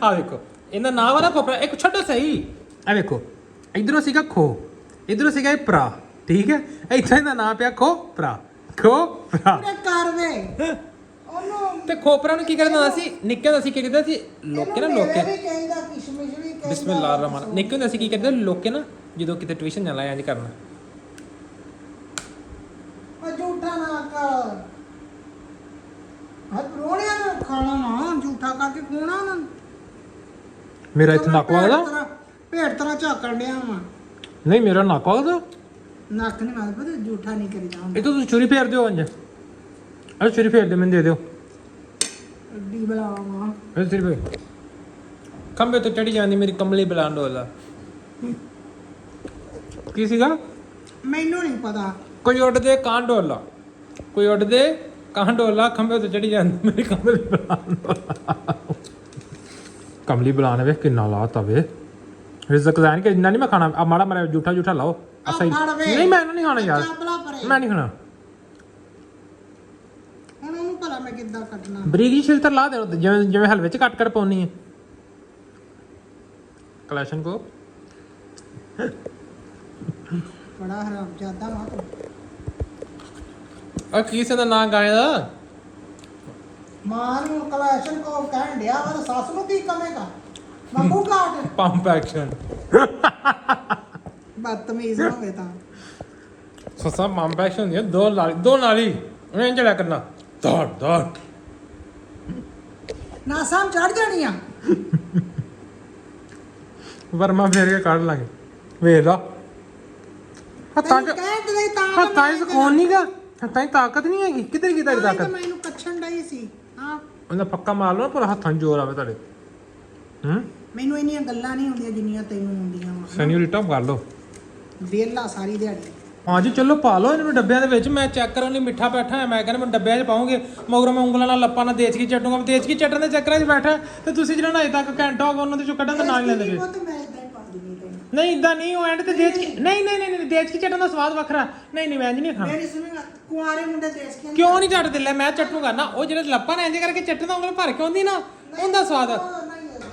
ਆ ਵੇਖੋ ਇਹਦਾ ਨਾਮ ਆ ਨਾ ਖੋਪਰਾ ਇੱਕ ਛੱਡੋ ਸਹੀ ਆ ਵੇਖੋ ਇਧਰੋਂ ਸੀਗਾ ਖੋ, ਇਧਰੋਂ ਸੀਗਾ ਇਹ ਭਰਾ, ਠੀਕ ਹੈ। ਇੱਥੇ ਦਾ ਨਾਮ ਪਿਆ ਖੋਪਰਾ, ਖੋਪਰਾ। ਪੂਰੇ ਕਰ ਵੇ ਉਹਨੂੰ। ਤੇ ਖੋਪਰਾ ਨੂੰ ਕੀ ਕਰਦਾ ਹੁੰਦਾ ਸੀ? ਨਿੱਕੇ ਹੁੰਦਾ ਸੀ ਕੀ ਕਰਦਾ ਸੀ? ਲੋਕੇ ਨਾ ਲੋਕੇ ਵੀ ਕਹਿੰਦਾ ਕਿਸ਼ਮਿਸ਼ ਵੀ ਕਹਿੰਦਾ। ਬਿਸਮਿਲ੍ਲਾਹਿਰ ਰਹਿਮਾਨ। ਨਿੱਕੇ ਹੁੰਦਾ ਸੀ ਕੀ ਕਰਦੇ ਲੋਕੇ ਨਾ, ਜਦੋਂ ਕਿਤੇ ਟਿਊਸ਼ਨ ਜਾਣਾ ਇੰਜ ਕਰਨਾ। ਝੂਠਾ ਨਾ ਕਰ, ਰੋਣਿਆ ਨਾ ਖਾਣਾ ਨਾ ਝੂਠਾ ਕਰਕੇ ਖੋਣਾ ਨਾ। ਮੇਰਾ ਇੱਥੇ ਨੱਕ ਵਗਦਾ, ਭੇਡ ਤਰ੍ਹਾਂ ਝਾਕਣ ਡਿਆ ਵਾ। ਨਹੀਂ ਮੇਰਾ ਨੱਕ ਵਗਦਾ, ਨੱਕ ਨਹੀਂ ਮਾਰਦਾ, ਪਤਾ ਝੂਠਾ ਨਹੀਂ ਕਰੀਦਾ ਹੁੰਦਾ। ਇਹ ਤਾਂ ਤੁਸੀਂ ਛੁਰੀ ਫੇਰ ਦਿਓ ਅੰਜ, ਅਰੇ ਛੁਰੀ ਫੇਰ ਦੇ, ਮੈਨੂੰ ਦੇ ਦਿਓ। ਅੱਡੀ ਬਲਾਵਾ ਇਹ ਛੁਰੀ ਫੇਰ ਖੰਬੇ ਤੋਂ ਚੜੀ ਜਾਂਦੀ ਮੇਰੀ ਕਮਲੀ ਬਲਾਂਡ ਵਾਲਾ। ਕੀ ਸੀਗਾ? ਮੈਨੂੰ ਨਹੀਂ ਪਤਾ। ਕੋਈ ਉੱਡਦੇ ਕਾਂ ਡੋਲਾ, ਕੋਈ ਉੱਡਦੇ ਕਾਂ ਡੋਲਾ, ਖੰਬੇ ਤੋਂ ਚੜੀ ਜਾਂਦੀ ਮੇਰੀ ਕਮਲੀ ਬਲਾਂਡ। ਕਮਲੀ ਬਲਾਨ ਵੇ ਕਿੰਨਾ ਲਾਤਾ ਵੇ। ਰਿਜ਼ਕ ਜਾਨ ਕੇ ਇੰਨਾ ਨਹੀਂ ਮੈਂ ਖਾਣਾ। ਆ ਮਾੜਾ ਮਾੜਾ ਝੂਠਾ ਝੂਠਾ ਲਾਓ। ਸਹੀ ਨਹੀਂ, ਮੈਂ ਨਹੀਂ ਖਾਣਾ ਯਾਰ, ਮੈਂ ਨਹੀਂ ਖਾਣਾ। ਹੁਣ ਉਹਨੂੰ ਭਲਾ ਮੈਂ ਕਿੱਦਾਂ ਕੱਟਣਾ? ਬਰੀਕ ਜਿਹੀ ਛਿਲਤਰ ਲਾ ਦੇ, ਜਿਵੇਂ ਜਿਵੇਂ ਹਲਵੇ ਚ ਕੱਟ ਕਰ ਪਾਉਣੀ ਹੈ। ਕਲੈਸ਼ਨ ਕੋ ਬੜਾ ਹਰਾਮਜ਼ਾਦਾ ਵਾ ਤੂੰ। ਆ ਕੀ ਸੇ ਦਾ ਨਾਂ ਗਾਏ ਦਾ? ਮਾਂ ਨੂੰ ਕਲੈਸ਼ਨ ਕੋ ਕਹਿਣ ਡਿਆ ਵਾ, ਸੱਸ ਨੂੰ ਕੀ ਕਹੇਗਾ? ਬੱਬੂ ਕਾਟ ਪੰਪ ਐਕਸ਼ਨ। ਬਦਤਮੀਜ਼ ਨਾ ਹੋਵੇ ਤਾਂ। ਸੱਸਾ ਪੰਪ ਐਕਸ਼ਨ ਹੁੰਦੀ ਹੈ, ਦੋ ਨਾਲੀ ਉਹਨੇ ਇੰਜ ਲਿਆ ਕਰਨਾ, ਦੌੜ ਦੌੜ। ਨਾਸਾਂ ਚੜ ਜਾਣੀ ਆ। ਵਰਮਾ ਫੇਰ ਕੇ ਕੱਢ ਲਾਂਗੇ। ਵੇਖ ਲਾ ਹੱਥਾਂ ਚ, ਕਹਿ ਤੇ ਤਾਂ ਹੱਥਾਂ 'ਚ ਸਕੂਨ ਨਹੀਂ ਗਾ, ਹੱਥਾਂ 'ਚ ਤਾਕਤ ਨਹੀਂ ਹੈਗੀ। ਕਿੱਧਰ ਗਈ ਤੇਰੀ ਤਾਕਤ? ਮੈਨੂੰ ਕੱਛਣ ਡਈ ਸੀ। ਹਾਂ ਉਹਦਾ ਪੱਕਾ ਮਾਰ ਲਓ ਨਾ, ਪੂਰਾ ਹੱਥਾਂ 'ਚ ਜ਼ੋਰ ਆਵੇ ਤੁਹਾਡੇ। ਮੈਨੂੰ ਇੰਨੀਆਂ ਗੱਲਾਂ ਨਹੀਂ ਹੁੰਦੀਆਂ ਜਿੰਨੀਆਂ ਤੈਨੂੰ ਹੁੰਦੀਆਂ ਵਾ। ਸੈਨਿਓਰਿਟਾ ਕਰ ਲਓ। ਵਿਹਲਾ ਸਾਰੀ ਦਿਹਾੜੀ। ਹਾਂਜੀ ਚਲੋ ਪਾ ਲਓ ਇਹਨਾਂ ਨੂੰ ਡੱਬਿਆਂ ਦੇ ਵਿੱਚ। ਮੈਂ ਚੈੱਕ ਕਰਨ ਲਈ ਮਿੱਠਾ ਬੈਠਾ ਹਾਂ। ਮੈਂ ਕਹਿੰਦਾ ਮੈਂ ਡੱਬਿਆਂ 'ਚ ਪਾਉਂਗੇ, ਮਗਰੋਂ ਮੈਂ ਉਂਗਲਾਂ ਨਾਲ ਲੱਪਾਂ ਨਾਲ ਦੇਚਕੀ ਚੱਟੂਗਾ। ਦੇਚਕੀ ਚੱਟਣ ਦੇ ਚੱਕਰਾਂ 'ਚ ਬੈਠਾ ਤੇ ਤੁਸੀਂ ਜਿਹੜਾ ਅਜੇ ਤੱਕ ਘੰਟਾ ਹੋ ਗਿਆ ਉਹਨਾਂ ਦੇ ਚੋਂ ਕੱਢਣ ਦਾ ਨਾਂ ਨਹੀਂ ਲੈਂਦੇ ਪਏ। ਉਹ ਤੇ ਮੈਂ ਇਦਾਂ ਹੀ ਪਾ ਦਿੰਦੀ ਤੈਨੂੰ। ਨਹੀਂ ਇਦਾਂ ਨਹੀਂ, ਉਹ ਐਂਡ ਤੇ ਦੇਚਕੀ ਨਹੀਂ ਦੇਚਕੀ ਚੱਟਣ ਦਾ ਸਵਾਦ ਵੱਖਰਾ। ਨਹੀਂ ਮੈਂ ਨਹੀਂ ਖਾਣਾ। ਮੇਰੀ ਸੁਣੇਗਾ ਕੁਆਰੇ ਮੁੰਡੇ ਦੇਸ਼ ਕੇ ਕਿਉਂ ਨਹੀਂ ਚੱਟਦੇ? ਲੈ ਮੈਂ ਚੱਟੂਗਾ ਨਾ। ਉਹ ਜਿਹੜੇ ਲੱਪਾਂ ਨੇ ਇੰਜ ਕਰਕੇ ਚੱਟਦਾ ਉਂਗਲ ਭਰ ਕੇ ਆਉਂਦੀ ਨਾ, ਉਹਦਾ ਸਵਾਦ।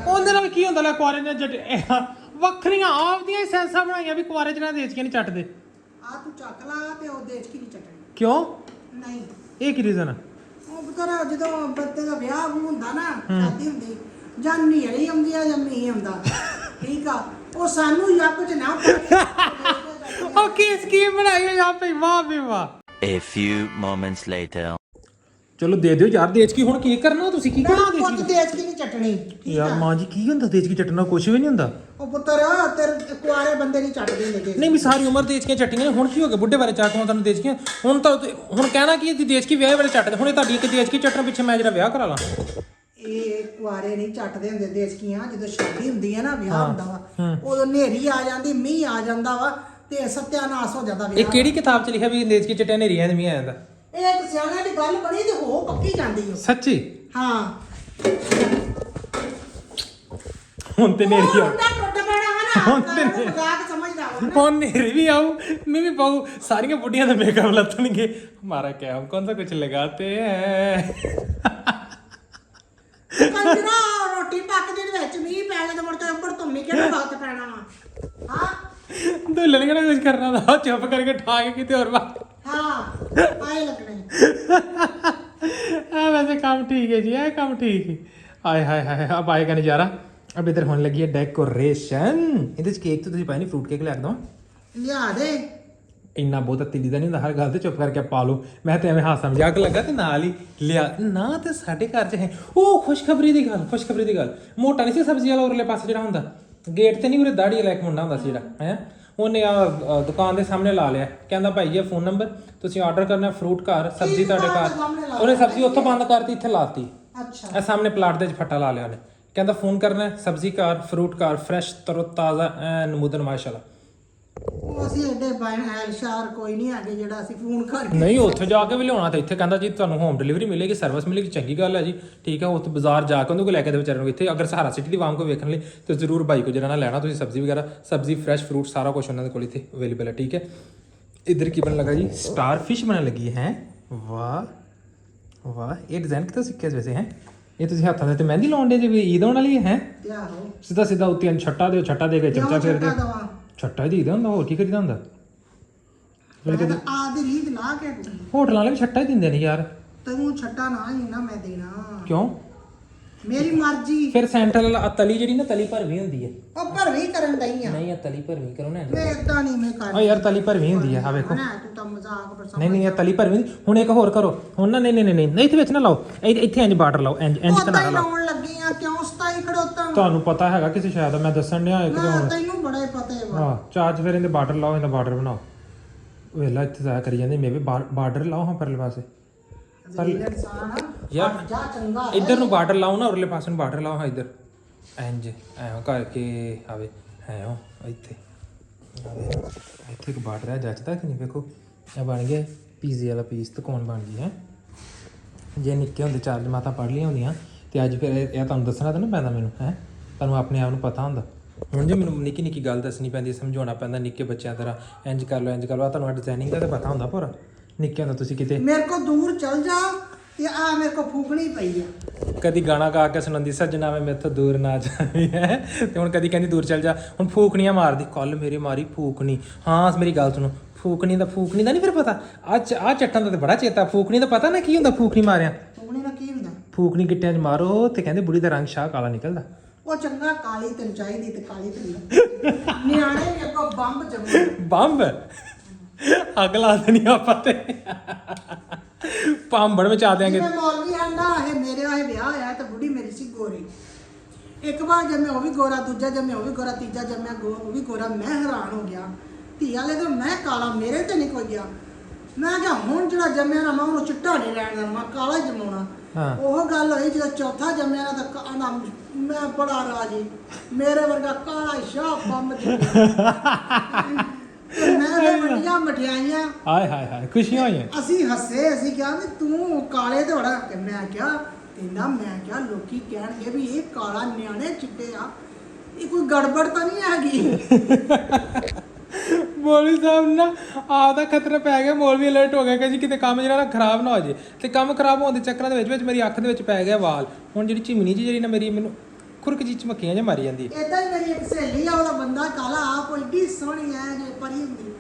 ਉਹਦੇ ਨਾਲ ਕੀ ਹੁੰਦਾ? ਲੈ ਕੁਆਰੇ ਨੇ ਵੱਖਰੀਆਂ ਆਪਦੀਆਂ ਹੀ ਸੈਂਸਾਂ ਬਣਾਈਆਂ ਵੀ ਕੁਆਰੇ ਚ ਨਾ ਦੇਚ ਕੇ ਨਹੀਂ ਚੱਟਦੇ। ਆ ਤੂੰ ਚੱਕ ਲਾ ਤੇ ਉਹ ਦੇਸ਼ ਕੀ ਨਹੀਂ ਚੱਟਣੀ। ਕਿਉਂ? ਨਹੀਂ ਇਹ ਕੀ ਰੀਜ਼ਨ ਆ? ਉਹ ਬਤਰਾ ਜਦੋਂ ਬੱਤੇ ਦਾ ਵਿਆਹ ਹੁੰਦਾ ਨਾ, ਸ਼ਾਦੀ ਹੁੰਦੀ, ਜਾਂ ਨੇਰੀ ਆਉਂਦੀ ਆ ਜਾਂ ਮੀਂਹ ਆਉਂਦਾ, ਠੀਕ ਆ। ਉਹ ਸਾਨੂੰ ਯੱਪ ਚ ਨਾ ਉਹ ਕੀ ਸਕੀਮ ਬਣਾਈ ਹੋਈ ਆਪੇ, ਵਾਹ ਵੀ ਵਾਹ। A few moments later. ਚਲੋ ਦੇ ਦਿਓ ਯਾਰ ਦੇਚ ਕੀ। ਹੁਣ ਕੀ ਕਰਨਾ ਤੁਸੀਂ? ਕੀ ਕਰਨਾ ਪੁੱਤ ਦੇਚ ਦੇਸ਼ ਕੀ ਨਹੀਂ ਚੱਟਣੀ। ਕੀ? ਯਾਰ ਮਾਂ ਜੀ ਕੀ ਹੁੰਦਾ ਦੇਚ ਕੀ ਚੱਟਣਾ? ਕੁਝ ਵੀ ਨਹੀਂ ਹੁੰਦਾ। ਉਹ ਪੁੱਤਰ ਤੇਰੇ ਕੁਆਰੇ ਬੰਦੇ ਨਹੀਂ ਚੱਟਦੇ ਹੁੰਦੇ। ਨਹੀਂ ਵੀ ਸਾਰੀ ਉਮਰ ਦੇਚ ਕੇ ਚੱਟੀਆਂ। ਹੁਣ ਕੀ ਹੋ ਗਿਆ? ਬੁੱਢੇ ਬਾਰੇ ਚਾਹ ਕਹਾਂ ਤੁਹਾਨੂੰ ਦੇਚ ਕੇ। ਹੁਣ ਤਾਂ ਹੁਣ ਕਹਿਣਾ ਕੀ ਹੈ ਦੇਚ ਕੀ ਵਿਆਹ ਵੇਲੇ ਚੱਟਦੇ। ਹੁਣ ਇਹ ਤੁਹਾਡੀ ਇੱਕ ਦੇਚ ਕੀ ਚੱਟਣ ਪਿੱਛੇ ਮੈਂ ਜਿਹੜਾ ਵਿਆਹ ਕਰਾ ਲਾਂ। ਇਹ ਕੁਆਰੇ ਨਹੀਂ ਚੱਟਦੇ ਹੁੰਦੇ ਦੇਸ਼ਕੀਆਂ। ਜਦੋਂ ਸ਼ਾਦੀ ਹੁੰਦੀ ਹੈ ਨਾ, ਵਿਆਹ ਹੁੰਦਾ ਵਾ, ਉਦੋਂ ਨੇਰੀ ਆ ਜਾਂਦੀ, ਮੀਂਹ ਆ ਜਾਂਦਾ ਵਾ ਤੇ ਸਤਿਆਨਾਸ਼ ਹੋ ਜਾਂਦਾ ਇਹ ਵਿਆਹ। ਕਿਹੜੀ ਕਿਤਾਬ 'ਚ ਲਿਖਿਆ ਵੀ ਦੇਚ ਕੀ ਚੱਟਿਆ ਨੇਰੀਆਂ ਦੇ ਮੀਂਹ ਆ ਜਾਂਦਾ? ਇਹ ਇੱਕ ਸਿਆਣਿਆਂ ਦੀ ਗੱਲ ਬਣੀ ਤੇ ਹੋ ਪੱਕੀ ਜਾਂਦੀ ਓ। ਸੱਚੀ? ਹਾਂ ਹੁਣ ਤੇ ਨੇਰੀ ਆ। ਮੁੰਡਾ ਟੁੱਟ ਪੈਣਾ ਵਾ ਨਾ, ਹੁਣ ਤੇ ਤਾਂ ਮਜ਼ਾਕ ਸਮਝਦਾ ਵਾ। ਹੁਣ ਨੇਰੀ ਵੀ ਆਊ, ਮੈਂ ਵੀ ਪਾਊ, ਸਾਰੀਆਂ ਬੁੱਢੀਆਂ ਦਾ ਮੇਕਅਪ ਲੱਥਣਗੇ। ਹਮਾਰਾ ਕਿਆ ਹਮ ਕੌन सा कुछ लगाते हैं। ਕੰਜਰਾ ਰੋਟੀ ਪੱਕ ਦੇ ਵਿੱਚ ਮੀਂਹ ਪੈ ਗਿਆ ਤੇ ਮੁੜ ਕੇ ਉੱਪਰ ਧੁੰਮੀ ਕਿਹੜੇ ਵਕਤ ਪੈਣਾ ਵਾ? ਹਾਂ ਦੁੱਲਣ ਕਿਹੜਾ ਕੁਝ ਕਰਨਾ ਦਾ, ਚੁੱਪ ਕਰਕੇ ਠਾ ਕੇ ਕਿਤੇ ਹੋਰ ਵਾ। ਹਾਂ ਆਏ ਲੱਗਣੇ। ਆ ਵੈਸੇ ਕੰਮ ਠੀਕ ਹੈ ਜੀ, ਇਹ ਕੰਮ ਠੀਕ ਹੈ। ਆਏ ਹਾਏ ਹਾਏ, अब आएगा नज़ारा। अब इधर होने लगी है डेकोरेशन। ਇਹਦੇ ਚ ਕੇਕ ਤਾਂ ਤੁਸੀਂ ਪਾਈ ਨਹੀਂ, ਫਰੂਟ ਕੇਕ ਲਿਆ ਦਵਾਂ? ਲਿਆ ਦੇ। ਇੰਨਾ ਬਹੁਤਾ ਤਿੱਲੀ ਦਾ ਨਹੀਂ ਹੁੰਦਾ, ਹਰ ਗੱਲ ਤੇ ਚੁੱਪ ਕਰਕੇ ਪਾ ਲਓ। ਮੈਂ ਤੇ ਐਵੇਂ ਹਾਸਾ ਮਜ਼ਾਕ ਲੱਗਾ ਤੇ ਨਾਲ ਹੀ ਲਿਆ ਨਾ। ਤੇ ਸਾਡੇ ਘਰ 'ਚ ਹੈ ਉਹ ਖੁਸ਼ਖਬਰੀ ਦੀ ਗੱਲ। ਮੋਟਾ ਨਹੀਂ ਸੀ ਸਬਜ਼ੀ ਵਾਲਾ ਉਰਲੇ ਪਾਸੇ ਜਿਹੜਾ ਹੁੰਦਾ ਗੇਟ ਤੇ, ਨਹੀਂ ਉਰੇ ਦਾੜੀ ਵਾਲਾ ਇੱਕ ਮੁੰਡਾ ਹੁੰਦਾ ਸੀ ਜਿਹੜਾ ਹੈ, ਉਹਨੇ ਆ ਦੁਕਾਨ ਦੇ ਸਾਹਮਣੇ ਲਾ ਲਿਆ। ਕਹਿੰਦਾ ਭਾਈ ਇਹ ਫੋਨ ਨੰਬਰ, ਤੁਸੀਂ ਆਰਡਰ ਕਰਨਾ ਫਰੂਟ ਘਰ, ਸਬਜ਼ੀ ਤੁਹਾਡੇ ਘਰ। ਉਹਨੇ ਸਬਜ਼ੀ ਉੱਥੋਂ ਬੰਦ ਕਰਤੀ, ਇੱਥੇ ਲਾਤੀ। ਅੱਛਾ ਇਹ ਸਾਹਮਣੇ ਪਲਾਟ ਦੇ 'ਚ ਫੱਟਾ ਲਾ ਲਿਆ ਉਹਨੇ। ਕਹਿੰਦਾ ਫੋਨ ਕਰਨਾ ਸਬਜ਼ੀ ਘਰ, ਫਰੂਟ ਘਰ, ਫਰੈਸ਼ ਤਰੋ ਤਾਜ਼ਾ ਨਮੂਦਨ ਮਾਸ਼ਾਅੱਲਾ। ਉਹ ਅਸੀਂ ਐਡੇ ਐਲਸ਼ਾਰ ਕੋਈ ਨਹੀਂ ਹੈਗੇ ਜਿਹੜਾ ਅਸੀਂ ਫੋਨ ਕਰਕੇ। ਨਹੀਂ ਉੱਥੇ ਜਾ ਕੇ ਵੀ ਲਿਆਉਣਾ ਤਾਂ ਇੱਥੇ ਕਹਿੰਦਾ ਜੀ ਤੁਹਾਨੂੰ ਹੋਮ ਡਿਲੀਵਰੀ ਮਿਲੇਗੀ, ਸਰਵਿਸ ਮਿਲੇਗੀ। ਚੰਗੀ ਗੱਲ ਹੈ ਜੀ, ਠੀਕ ਹੈ। ਉੱਥੇ ਬਾਜ਼ਾਰ ਜਾ ਕੇ ਉਹਦੇ ਕੋਲ ਲੈ ਕੇ ਦੇ ਵਿਚਾਰੇ ਨੂੰ। ਇੱਥੇ ਅਗਰ ਸਹਾਰਾ ਸਿਟੀ ਦੀ ਵਾਂਗ ਕੋ ਵੇਖਣ ਲਈ ਤਾਂ ਜ਼ਰੂਰ ਬਾਈ ਕੋ ਜਿਹੜਾ ਨਾ ਲੈਣਾ ਤੁਸੀਂ ਸਬਜ਼ੀ ਵਗੈਰਾ, ਸਬਜ਼ੀ ਫਰੈਸ਼ ਫਰੂਟ ਸਾਰਾ ਕੁਝ ਉਹਨਾਂ ਦੇ ਕੋਲ ਇੱਥੇ ਅਵੇਲੇਬਲ ਹੈ, ਠੀਕ ਹੈ। ਇੱਧਰ ਕੀ ਬਣਨ ਲੱਗਾ ਜੀ? ਸਟਾਰ ਫਿਸ਼ ਬਣਨ ਲੱਗੀ ਹੈ। ਵਾਹ ਵਾਹ, ਇਹ ਡਿਜ਼ਾਈਨ ਕਿੱਥੋਂ ਸਿੱਖਿਆ ਵੈਸੇ ਹੈ? ਇਹ ਤੁਸੀਂ ਹੱਥਾਂ ਦੇ ਤੇ ਮਹਿੰਦੀ ਲਾਉਣ ਦੇ ਜੇ ਈਦ ਆਉਣ ਵਾਲੀ ਹੈ ਤੇ ਆਹੋ ਸਿੱਧਾ ਸਿੱਧਾ ਉੱਤੇ ਛੱਟਾ ਦਿਓ, ਛੱਟਾ ਦੇ ਕੇ ਚਮਚਾ ਫੇਰ ਦੇ ਦਵਾ ਛੱਟਾ ਹੀ ਦੇਈਦਾ ਹੁੰਦਾ, ਹੋਰ ਕੀ ਕਰੀਦਾ ਹੁੰਦਾ। ਆਦੀ ਰੀਤ ਲਾ ਕੇ ਹੋਟਲਾਂ ਵਾਲੇ ਵੀ ਛੱਟਾ ਹੀ ਦਿੰਦੇ ਨੇ ਯਾਰ। ਤੈਨੂੰ ਛੱਟਾ ਨਾ ਹੀ ਨਾ ਮੈਂ ਦੇਣਾ, ਕਿਉਂ? ਮੇਰੀ ਮਰਜ਼ੀ। ਫਿਰ ਸੈਂਟਰਲ ਤਲੀ ਜਿਹੜੀ ਨਾ ਤਲੀ ਭਰਵੀਂ ਹੁੰਦੀ ਹੈ। ਉਹ ਭਰਵੀਂ ਕਰਨ ਦਈ ਆ। ਨਹੀਂ ਆ ਤਲੀ ਭਰਵੀਂ ਕਰੋ ਨਾ। ਮੈਂ ਇਦਾਂ ਨਹੀਂ ਮੈਂ ਕਰ ਓ ਯਾਰ ਤਲੀ ਭਰਵੀਂ ਹੁੰਦੀ ਹੈ, ਆ ਵੇਖੋ। ਨਾ ਤੂੰ ਤਾਂ ਮਜ਼ਾਕ ਪਰ ਨਹੀਂ ਨਹੀਂ ਇਹ ਤਲੀ ਭਰਵੀਂ ਹੁੰਦੀ। ਹੁਣ ਇੱਕ ਹੋਰ ਕਰੋ ਹੁਣ ਨਾ, ਨਹੀਂ ਨਹੀਂ ਨਹੀਂ ਨਹੀਂ ਇੱਥੇ ਵਿੱਚ ਨਾ ਲਾਓ, ਇੱਥੇ ਇੰਜ ਬਾਰਡਰ ਲਾਓ, ਇੰਜ ਉਹ ਤਾਂ ਤਾਂ ਨਾ ਲਾਓ। ਲਾਉਣ ਲੱਗੀ ਆ, ਕਿਉਂ ਸਤਾਈ ਖੜੋਤਾ ਤੁਹਾਨੂੰ ਪਤਾ ਹੈਗਾ ਕਿਸੇ ਸ਼ਾਇਦ ਮੈਂ ਦੱਸਣ ਡਿਆ ਇੱਕ ਤੇ ਨਾ ਹੁਣ ਤੈਨੂੰ ਬੜਾ ਹੀ ਪਤਾ ਹੈ ਵਾ। ਹਾਂ ਚਾਰਜ ਫਿਰ ਇਹਦੇ ਬਾਰਡਰ ਲਾਓ, ਇਹਦਾ ਬਾਰਡਰ ਬਣਾਓ। ਵੇਲਾ ਇੱਥੇ ਜ਼ਾਇਆ ਕਰੀ ਜਾਂਦੇ ਮੇਵੇ ਬਾਰਡਰ ਲਾਓ ਹਾਂ ਪਰਲੇ ਪਾਸੇ ਯਾਰ ਜਾ ਚੰਗਾ ਇੱਧਰ ਨੂੰ ਬਾਰਡਰ ਲਾਓ ਨਾ, ਉਰਲੇ ਪਾਸੇ ਨੂੰ ਬਾਰਡਰ ਲਾਓ ਹਾਂ ਇੱਧਰ ਇੰਜ ਐਂ ਕਰਕੇ ਆਵੇ ਹੈ ਉਹ ਇੱਥੇ ਆਵੇ ਇੱਥੇ ਇੱਕ ਬਾਰਡਰ ਹੈ ਜੱਚਦਾ ਕਿ ਨਹੀਂ ਵੇਖੋ ਇਹ ਬਣ ਗਿਆ ਪੀਜ਼ੇ ਵਾਲਾ ਪੀਸ ਤੇ ਕੌਣ ਬਣ ਗਈ ਹੈ। ਜੇ ਨਿੱਕੇ ਹੁੰਦੇ ਚਾਰ ਜਮਾਤਾਂ ਪੜ੍ਹ ਲਈਆਂ ਹੁੰਦੀਆਂ ਤੇ ਅੱਜ ਫਿਰ ਇਹ ਤੁਹਾਨੂੰ ਦੱਸਣਾ ਤਾਂ ਨਾ ਪੈਂਦਾ ਮੈਨੂੰ ਹੈ, ਤੁਹਾਨੂੰ ਆਪਣੇ ਆਪ ਨੂੰ ਪਤਾ ਹੁੰਦਾ। ਹੁਣ ਜੇ ਮੈਨੂੰ ਨਿੱਕੀ ਨਿੱਕੀ ਗੱਲ ਦੱਸਣੀ ਪੈਂਦੀ, ਸਮਝਾਉਣਾ ਪੈਂਦਾ ਨਿੱਕੇ ਬੱਚਿਆਂ ਤਰ੍ਹਾਂ ਇੰਜ ਕਰ ਲਓ ਇੰਜ ਕਰ ਲਓ, ਤੁਹਾਨੂੰ ਡਿਜ਼ਾਈਨਿੰਗ ਦਾ ਤਾਂ ਪਤਾ ਹੁੰਦਾ ਪੂਰਾ। ਨਿੱਕਿਆਂ ਦਾ ਤੁਸੀਂ ਕਿਤੇ ਮੇਰੇ ਕੋ ਦੂਰ ਚਲ ਜਾ ਤੇ ਆ ਮੇਰੇ ਕੋ ਫੂਕਣੀ ਪਈ ਆ। ਕਦੀ ਗਾਣਾ ਗਾ ਕੇ ਸੁਣਾਉਂਦੀ ਸੱਜਣਾ ਵੇ ਮੇਥੋਂ ਦੂਰ ਨਾ ਜਾਵੀਂ ਹੈ, ਤੇ ਹੁਣ ਕਦੀ ਕਹਿੰਦੀ ਦੂਰ ਚੱਲ ਜਾ। ਹੁਣ ਫੂਕਣੀਆਂ ਮਾਰਦੀ, ਕੱਲ ਮੇਰੇ ਮਾਰੀ ਫੂਕਣੀ। ਹਾਂ ਮੇਰੀ ਗੱਲ ਸੁਣੋ, ਫੂਕਣੀ ਦਾ ਨਹੀਂ ਫਿਰ ਪਤਾ। ਆ ਚੱਟਾਂ ਦਾ ਤੇ ਬੜਾ ਚੇਤਾ, ਫੂਕਣੀ ਦਾ ਪਤਾ ਨਾ ਕੀ ਹੁੰਦਾ। ਫੂਕਣੀ ਮਾਰਿਆ, ਫੂਕਣੀ ਦਾ ਕੀ ਹੁੰਦਾ? ਫੂਕਣੀ ਗਿੱਟਿਆਂ 'ਚ ਮਾਰੋ ਤੇ ਕਹਿੰਦੇ ਬੁੜੀ ਦਾ ਰੰਗ ਸ਼ਾਹ ਕਾਲਾ ਨਿਕਲਦਾ। ਉਹ ਚੰਗਾ ਕਾਲੀ ਤੈਨੂੰ ਚਾਹੀਦੀ ਤੇ ਕਾਲੀ ਤੈਨੂੰ ਨਿਆਣੇ ਵੀ ਅੱਗੋਂ ਬੰਬ ਜੰਮੂ ਬੰਬ ਅੱਗ ਲਾ ਦੇਣੀ ਆਪਾਂ ਤੇ ਭਾਂਬੜ ਮਚਾ ਦਿਆਂਗੇ। ਜਿਵੇਂ ਮੌਲਵੀ ਆਂਦਾ ਇਹ ਮੇਰੇ ਆਏ ਵਿਆਹ ਹੋਇਆ ਤੇ ਬੁੱਢੀ ਮੇਰੀ ਸੀ ਗੋਰੀ। ਇੱਕ ਵਾਰ ਜਦ ਮੈਂ ਉਹ ਵੀ ਗੋਰਾ, ਦੂਜਾ ਜਦ ਮੈਂ ਉਹ ਵੀ ਗੋਰਾ, ਤੀਜਾ ਜਦ ਮੈਂ ਉਹ ਵੀ ਗੋਰਾ। ਮੈਂ ਹੈਰਾਨ ਹੋ ਗਿਆ, ਧੀ ਵਾਲੇ ਤੋਂ ਮੈਂ ਕਾਲਾ, ਮੇਰੇ ਤੇ ਨਹੀਂ ਕੋਈ ਗਿਆ। ਮੈਂ ਕਿਹਾ ਹੁਣ ਜਿਹੜਾ ਜੰਮਿਆ ਨਾ ਮੈਂ ਉਹਨੂੰ ਚਿੱਟਾ ਨਹੀਂ ਰਹਿਣ ਦੇਣਾ, ਮੈਂ ਕਾਲਾ ਹੀ ਜਮਾਉਣਾ। ਹਾਂ ਉਹ ਗੱਲ ਹੋਈ ਜਦੋਂ ਚੌਥਾ ਜੰਮਿਆ ਨਾ ਤਾਂ ਨਾ ਮੈਂ ਬੜਾ ਰਾਜੀ, ਮੇਰੇ ਵਰਗਾ ਕਾਲਾ ਸ਼ਾਹ ਬੰਬ ਤੇ ਮੈਂ ਤੇ ਵੱਡੀਆਂ ਮਠਿਆਈਆਂ। ਹਾਏ ਹਾਏ ਹਾਏ ਖੁਸ਼ੀਆਂ ਹੋਈਆਂ। ਅਸੀਂ ਹੱਸੇ, ਅਸੀਂ ਕਿਹਾ ਵੀ ਤੂੰ ਕਾਲੇ ਤੇ ਬੜਾ। ਮੈਂ ਕਿਹਾ ਕਹਿੰਦਾ, ਮੈਂ ਕਿਹਾ ਲੋਕੀ ਕਹਿਣਗੇ ਵੀ ਇਹ ਕਾਲਾ ਨਿਆਣੇ ਚਿੱਟੇ ਆ, ਇਹ ਕੋਈ ਗੜਬੜ ਤਾਂ ਨਹੀਂ ਹੈਗੀ। ਮੌਲਵੀ ਸਾਹਿਬ ਨਾ ਆਪਦਾ ਖਤਰਾ ਪੈ ਗਿਆ, ਮੌਲਵੀ ਅਲਰਟ ਹੋ ਗਿਆ ਕਿ ਜੀ ਕਿਤੇ ਕੰਮ ਜਿਹੜਾ ਨਾ ਖਰਾਬ ਨਾ ਹੋ ਜੇ। ਤੇ ਕੰਮ ਖਰਾਬ ਹੋਣ ਦੇ ਚੱਕਰਾਂ ਦੇ ਵਿੱਚ ਮੇਰੀ ਅੱਖ ਦੇ ਵਿੱਚ ਪੈ ਗਿਆ ਵਾਲ। ਹੁਣ ਜਿਹੜੀ ਚਿਮਨੀ ਜੀ ਜਿਹੜੀ ਨਾ ਮੇਰੀ ਮੈਨੂੰ ਖੁਰਕ ਜੀ ਚਮਕੀਆਂ ਜਿਹਾ ਮਾਰੀ ਜਾਂਦੀ। ਏਦਾਂ ਹੀ ਮੇਰੀ ਇੱਕ ਸਹੇਲੀ ਆ, ਉਹਦਾ ਬੰਦਾ ਕਾਲਾ ਆਪ ਏਡੀ ਸੋਹਣੀ ਐ ਜੇ ਪਰੀ ਹੁੰਦੀ।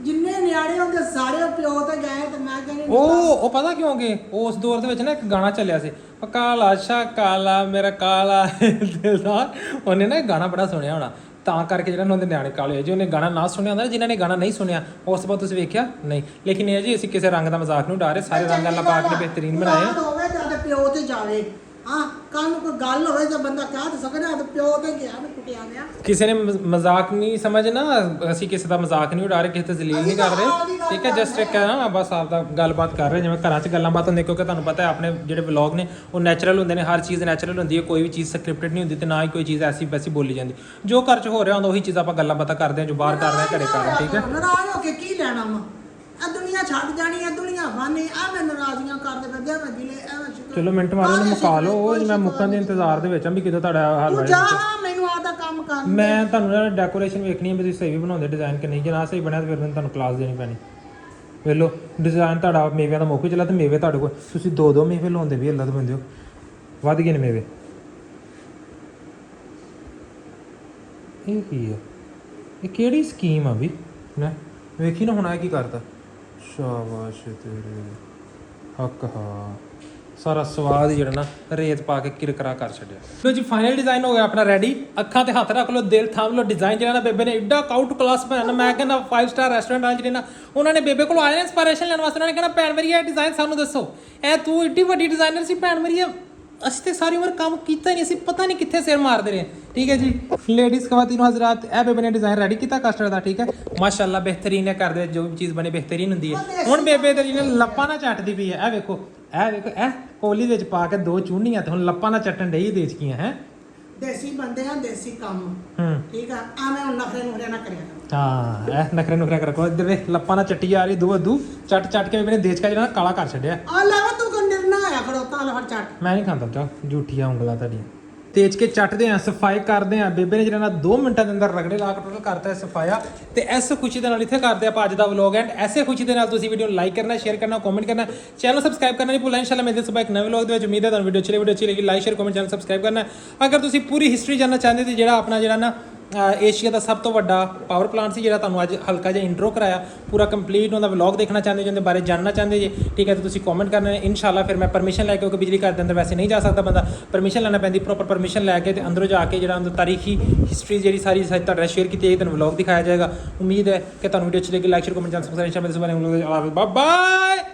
ਜਿੰਨੇ ਨਿਆਣੇ ਹੁੰਦੇ ਸਾਰੇ ਪਿਓ ਤੇ ਗਏ ਤੇ ਮੈਂ ਕਹਿੰਦੀ ਉਹ ਪਤਾ ਕਿਉਂ ਕਿ ਉਸ ਦੌਰ ਦੇ ਵਿੱਚ ਨਾ ਇੱਕ ਗਾਣਾ ਚੱਲਿਆ ਸੀ, ਕਾਲਾ ਸ਼ਾ ਕਾਲਾ ਮੇਰਾ ਕਾਲਾ ਦਿਲਦਾਰ। ਉਹਨੇ ਨਾ ਇਹ ਗਾਣਾ ਬੜਾ ਸੁਣਿਆ ਹੋਣਾ, ਤਾਂ ਕਰਕੇ ਜਿਹੜਾ ਉਹਦੇ ਨਿਆਣੇ ਕਾਲੇ ਹੋਏ। ਜੇ ਉਹਨੇ ਗਾਣਾ ਨਾ ਸੁਣਿਆ ਹੁੰਦਾ, ਜਿਨ੍ਹਾਂ ਨੇ ਗਾਣਾ ਨਹੀਂ ਸੁਣਿਆ ਉਸ ਤੋਂ ਬਾਅਦ ਤੁਸੀਂ ਵੇਖਿਆ ਨਹੀਂ। ਲੇਕਿਨ ਇਹ ਜੀ ਅਸੀਂ ਕਿਸੇ ਰੰਗ ਦਾ ਮਜ਼ਾਕ ਨਹੀਂ ਉਡਾ ਰਹੇ, ਸਾਰੇ ਰੰਗ ਅੱਲਾ ਪਾ ਕੇ ਬਿਹਤਰੀਨ ਬਣਾਏ। ਹੋਵੇ ਤਾਂ ਪਿਓ ਤੇ ਜਾਵੇ। ਹਾਂ ਕੱਲ ਨੂੰ ਕੋਈ ਗੱਲ ਹੋਵੇ ਤਾਂ ਬੰਦਾ ਕਹਿ ਤਾਂ ਸਕਦਾ ਤੇ ਪਿਓ ਤੇ ਗਿਆ ਨਾ ਕੁੱਟਿਆ ਗਿਆ। ਕਿਸੇ ਨੇ ਮਜ਼ਾਕ ਨਹੀਂ ਸਮਝਣਾ, ਅਸੀਂ ਕਿਸੇ ਦਾ ਮਜ਼ਾਕ ਨਹੀਂ ਉਡਾ ਰਹੇ, ਕਿਸੇ ਤੇ ਜ਼ਲੀਲ ਨਹੀਂ ਕਰ ਰਹੇ, ਠੀਕ ਹੈ। ਜਸਟ ਇੱਕ ਨਾ ਬਸ ਆਪਦਾ ਗੱਲਬਾਤ ਕਰ ਰਹੇ, ਜਿਵੇਂ ਘਰਾਂ 'ਚ ਗੱਲਾਂ ਬਾਤ ਹੁੰਦੀਆਂ। ਕਿਉਂਕਿ ਤੁਹਾਨੂੰ ਪਤਾ ਹੈ ਆਪਣੇ ਜਿਹੜੇ ਵਲੌਗ ਨੇ ਉਹ ਨੈਚੁਰਲ ਹੁੰਦੇ ਨੇ, ਹਰ ਚੀਜ਼ ਨੈਚੁਰਲ ਹੁੰਦੀ ਹੈ, ਕੋਈ ਵੀ ਚੀਜ਼ ਸਕ੍ਰਿਪਟਡ ਨਹੀਂ ਹੁੰਦੀ ਤੇ ਨਾ ਹੀ ਕੋਈ ਚੀਜ਼ ਐਸੀ ਵੈਸੀ ਬੋਲੀ ਜਾਂਦੀ। ਜੋ ਘਰ 'ਚ ਹੋ ਰਿਹਾ ਹੁੰਦਾ ਉਹੀ ਚੀਜ਼ ਆਪਾਂ ਗੱਲਾਂ ਬਾਤਾਂ ਕਰਦੇ ਹਾਂ, ਜੋ ਬਾਹਰ ਕਰ ਰਹੇ ਹਾਂ ਘਰੇ ਕਰ ਰਹੇ ਹਾਂ, ਠੀਕ ਹੈ। ਨਾਰਾਜ਼ ਹੋ ਕੇ ਕੀ ਲੈਣਾ ਵਾ? ਆ ਦੁਨੀਆ ਛੱਡ ਜਾਣੀ, ਆ ਦੁਨੀਆ ਬਾਨੀ। ਆ ਮੈਂ ਨਾਰਾਜ਼ੀਆਂ ਕਰਦੇ ਫਿਰਦੇ ਆ, ਮੈਂ ਦਿਲੇ ਐਵੇਂ ਸ਼ੁਕਰ। ਚਲੋ ਮਿੰਟ ਮਾਰੋ ਨੂੰ ਮੁਕਾ ਲਓ। ਉਹ ਮੈਂ ਮੁੱਕਣ ਦੇ ਇੰਤਜ਼ਾਰ ਦੇ ਵਿੱਚ ਆ ਵੀ ਕਿਦੋਂ ਤੁਹਾਡਾ ਹੱਲ ਤੂੰ ਜਾ, ਮੈਨੂੰ ਆਦਾ ਕੰਮ ਕਰ। ਮੈਂ ਤੁਹਾਨੂੰ ਨਾ ਡੈਕੋਰੇਸ਼ਨ ਵੇਖਣੀ ਹੈ ਵੀ ਤੁਸੀਂ ਸਹੀ ਵੀ ਬਣਾਉਂਦੇ ਡਿਜ਼ਾਈਨ ਕਿ ਨਹੀਂ। ਜੇ ਨਾ ਸਹੀ ਬਣਿਆ ਤਾਂ ਫਿਰ ਮੈਨੂੰ ਤੁਹਾਨੂੰ ਕਲਾਸ ਦੇਣੀ ਪੈਣੀ। ਵੇਖ ਲਓ ਡਿਜ਼ਾਈਨ ਤੁਹਾਡਾ ਮੇਵਿਆਂ ਦਾ ਮੁੱਕ ਚੱਲਾ ਤੇ ਮੇਵੇ ਤੁਹਾਡੇ ਕੋਲ ਤੁਸੀਂ ਦੋ ਮੇਵੇ ਲਾਉਂਦੇ ਵੀ ਅੱਲਾ ਦੇ ਬੰਦੇ ਹੋ, ਵੱਧ ਗਏ ਨੇ ਮੇਵੇ। ਇਹ ਕੀ ਹੈ? ਇਹ ਕਿਹੜੀ ਸਕੀਮ ਆ ਵੀ? ਨਾ ਵੇਖੀ ਨਾ ਹੁਣ ਆ ਕੀ ਕਰਦਾ। ਸ਼ਾਬਾਸ਼ ਤੇਰੇ ਹੱਕ। ਹਾਂ ਸਾਰਾ ਸਵਾਦ ਜਿਹੜਾ ਨਾ ਰੇਤ ਪਾ ਕੇ ਕਿਰਕਰਾ ਕਰ ਛੱਡਿਆ। ਲੋ ਜੀ ਫਾਈਨਲ ਡਿਜ਼ਾਈਨ ਹੋ ਗਿਆ ਆਪਣਾ ਰੈਡੀ। ਅੱਖਾਂ ਤੇ ਹੱਥ ਰੱਖ ਲਓ, ਦਿਲ ਥਾਮ ਲਓ। ਡਿਜ਼ਾਈਨ ਜਿਹੜਾ ਨਾ ਬੇਬੇ ਨੇ ਐਡਾ ਆਊਟ ਕਲਾਸ ਬਣਾਇਆ ਨਾ, ਮੈਂ ਕਹਿੰਦਾ 5 ਸਟਾਰ ਰੈਸਟੋਰੈਂਟ ਵਾਲੇ ਜਿਹੜੇ ਨਾ ਉਹਨਾਂ ਨੇ ਬੇਬੇ ਕੋਲ ਆਏ ਨੇ ਇੰਸਪੀਰੇਸ਼ਨ ਲੈਣ ਵਾਸਤੇ। ਉਹਨਾਂ ਨੇ ਕਹਿਣਾ ਭੈਣ ਮੇਰੀ ਇਹ ਡਿਜ਼ਾਈਨ ਸਾਨੂੰ ਦੱਸੋ, ਇਹ ਤੂੰ ਏਡੀ ਵੱਡੀ ਡਿਜ਼ਾਈਨਰ ਸੀ ਭੈਣ ਮੇਰੀ, ਅਸੀਂ ਤੇ ਸਾਰੀ ਉਮਰ ਕੰਮ ਕੀਤਾ ਹੀ ਨਹੀਂ, ਅਸੀਂ ਪਤਾ ਨਹੀਂ ਕਿੱਥੇ ਸਿਰ ਮਾਰਦੇ ਰਹੇ। ਠੀਕ ਹੈ ਜੀ ਲੇਡੀਜ਼ ਖਵਾਤੀਨ ਹਜ਼ਰਾਤ, ਇਹ ਬੇਬੇ ਨੇ ਡਿਜ਼ਾਈਨ ਰੈਡੀ ਕੀਤਾ ਕਸਟਰਡ ਦਾ। ਠੀਕ ਹੈ ਮਾਸ਼ਾਅੱਲਾ ਬਿਹਤਰੀਨ ਹੈ, ਕਰਦੇ ਜੋ ਵੀ ਚੀਜ਼ ਬਣੇ ਬਿਹਤਰੀਨ ਹੁੰਦੀ ਹੈ। ਹੁਣ ਬੇਬੇ ਤੇਰੀ ਨੇ ਲੱਪਾਂ ਨਾਲ ਚੱਟਦੀ ਪਈ ਹੈ। ਇਹ ਵੇਖੋ ਇਹ ਕੋਲੀ ਵਿੱਚ ਪਾ ਕੇ 2 ਚੂਨੀਆਂ ਤੇ ਹੁਣ ਲੱਪਾਂ ਨਾਲ ਚੱਟਣ ਡਈ ਦੇਚਕੀਆਂ ਹੈ। ਦੇਸੀ ਬੰਦੇ ਆ, ਦੇਸੀ ਕੰਮ। ਠੀਕ ਆ ਮੈਂ ਹੁਣ ਨਖਰੇ ਨੂਰੇ ਨਾ ਕਰਿਆ ਕਰ। ਹਾਂ ਇਹ ਨਖਰੇ ਨੁਖਰੇ ਕਰ ਕੋ ਇੱਧਰ ਵੇਖ ਲੱਪਾਂ ਨਾਲ ਚੱਟੀ ਜਾ ਰਹੀ ਦੂ ਚੱਟ ਕੇ ਬੇਬੇ ਨੇ ਦੇਚਕਾ ਜਿਹੜਾ ਕਾਲਾ ਕਰ ਛੱਡਿਆ। ਆ ਲੈ ਤੂੰ ਕੋ ਨਿਰਨਾ ਆਇਆ ਖੜੋਤਾ ਲੈ ਫੜ ਚੱਟ। ਮੈਂ ਨਹੀਂ ਖਾਂਦਾ ਚਾ ਝੂਠੀਆਂ ਉਂਗਲਾਂ ਤੁਹਾਡੀਆਂ। ਤੇਜ ਕੇ ਚੱਟਦੇ ਆ, ਸਫਾਈ ਕਰਦੇ ਆ। ਬੇਬੇ ਨੇ ਜਿਹੜਾ ਨਾ 2 ਮਿੰਟਾਂ ਦੇ ਅੰਦਰ ਰਗੜੇ ਲਾ ਕੇ ਟੋਟਲ ਕਰਤਾ ਹੈ ਸਫਾਇਆ। ਤੇ ਇਸ ਖੁਸ਼ੀ ਦੇ ਨਾਲ ਇੱਥੇ ਕਰਦੇ ਆਪਾਂ ਅੱਜ ਦਾ ਵਲੌਗ ਐਂਡ ਐਸੇ ਖੁਸ਼ੀ ਦੇ ਨਾਲ ਤੁਸੀਂ ਵੀਡੀਓ ਨੂੰ ਲਾਈਕ ਕਰਨਾ, ਸ਼ੇਅਰ ਕਰਨਾ, ਕਮੈਂਟ ਕਰਨਾ, ਚੈਨਲ ਸਬਸਕ੍ਰਾਈਬ ਕਰਨਾ ਨਹੀਂ ਭੁੱਲਣਾ। ਇਨਸ਼ਾਅੱਲਾ ਮਿਲਦੇ ਹਾਂ ਸੁਬਹ ਇੱਕ ਨਵੇਂ ਵਲੌਗ ਦੇ ਵਿੱਚ। ਉਮੀਦ ਹੈ ਤੁਹਾਨੂੰ ਵੀਡੀਓ ਅੱਛੀ ਲੱਗੀ। Like share comment channel subscribe ਕਰਨਾ। ਅਗਰ ਤੁਸੀਂ ਪੂਰੀ ਹਿਸਟਰੀ ਜਾਣਨਾ ਚਾਹੁੰਦੇ ਤੇ ਜਿਹੜਾ ਆਪਣਾ ਜਿਹੜਾ ਨਾ ਏਸ਼ੀਆ ਦਾ ਸਭ ਤੋਂ ਵੱਡਾ ਪਾਵਰ ਪਲਾਂਟ ਸੀ ਜਿਹੜਾ ਤੁਹਾਨੂੰ ਅੱਜ ਹਲਕਾ ਜਿਹਾ ਇੰਟਰੋ ਕਰਾਇਆ, ਪੂਰਾ ਕੰਪਲੀਟ ਉਹਦਾ ਵਲੌਗ ਦੇਖਣਾ ਚਾਹੁੰਦੇ ਜਿਹਦੇ ਬਾਰੇ ਜਾਣਨਾ ਚਾਹੁੰਦੇ ਜੇ, ਠੀਕ ਹੈ, ਤਾਂ ਤੁਸੀਂ ਕਮੈਂਟ ਕਰਨਾ ਹੈ। ਇਨਸ਼ਾਅੱਲਾ ਫਿਰ ਮੈਂ ਪਰਮਿਸ਼ਨ ਲੈ ਕੇ, ਕਿਉਂਕਿ ਬਿਜਲੀ ਘਰ ਦੇ ਅੰਦਰ ਵੈਸੇ ਨਹੀਂ ਜਾ ਸਕਦਾ ਬੰਦਾ, ਪਰਮਿਸ਼ਨ ਲੈਣਾ ਪੈਂਦੀ, ਪ੍ਰੋਪਰ ਪਰਮਿਸ਼ਨ ਲੈ ਕੇ ਤੇ ਅੰਦਰੋਂ ਜਾ ਕੇ ਜਿਹੜਾ ਅੰਦਰ ਤਾਰੀਖੀ ਹਿਸਟਰੀ ਜਿਹੜੀ ਸਾਰੀ ਤੁਹਾਡੇ ਸ਼ੇਅਰ ਕੀਤੀ ਹੈ, ਤੁਹਾਨੂੰ ਵਲੌਗ ਦਿਖਾਇਆ ਜਾਏਗਾ। ਉਮੀਦ ਹੈ ਕਿ ਤੁਹਾਨੂੰ ਵੀਡੀਓ ਅੱਛੀ ਲੱਗੀ। Like share comment channel subscribe, bye bye.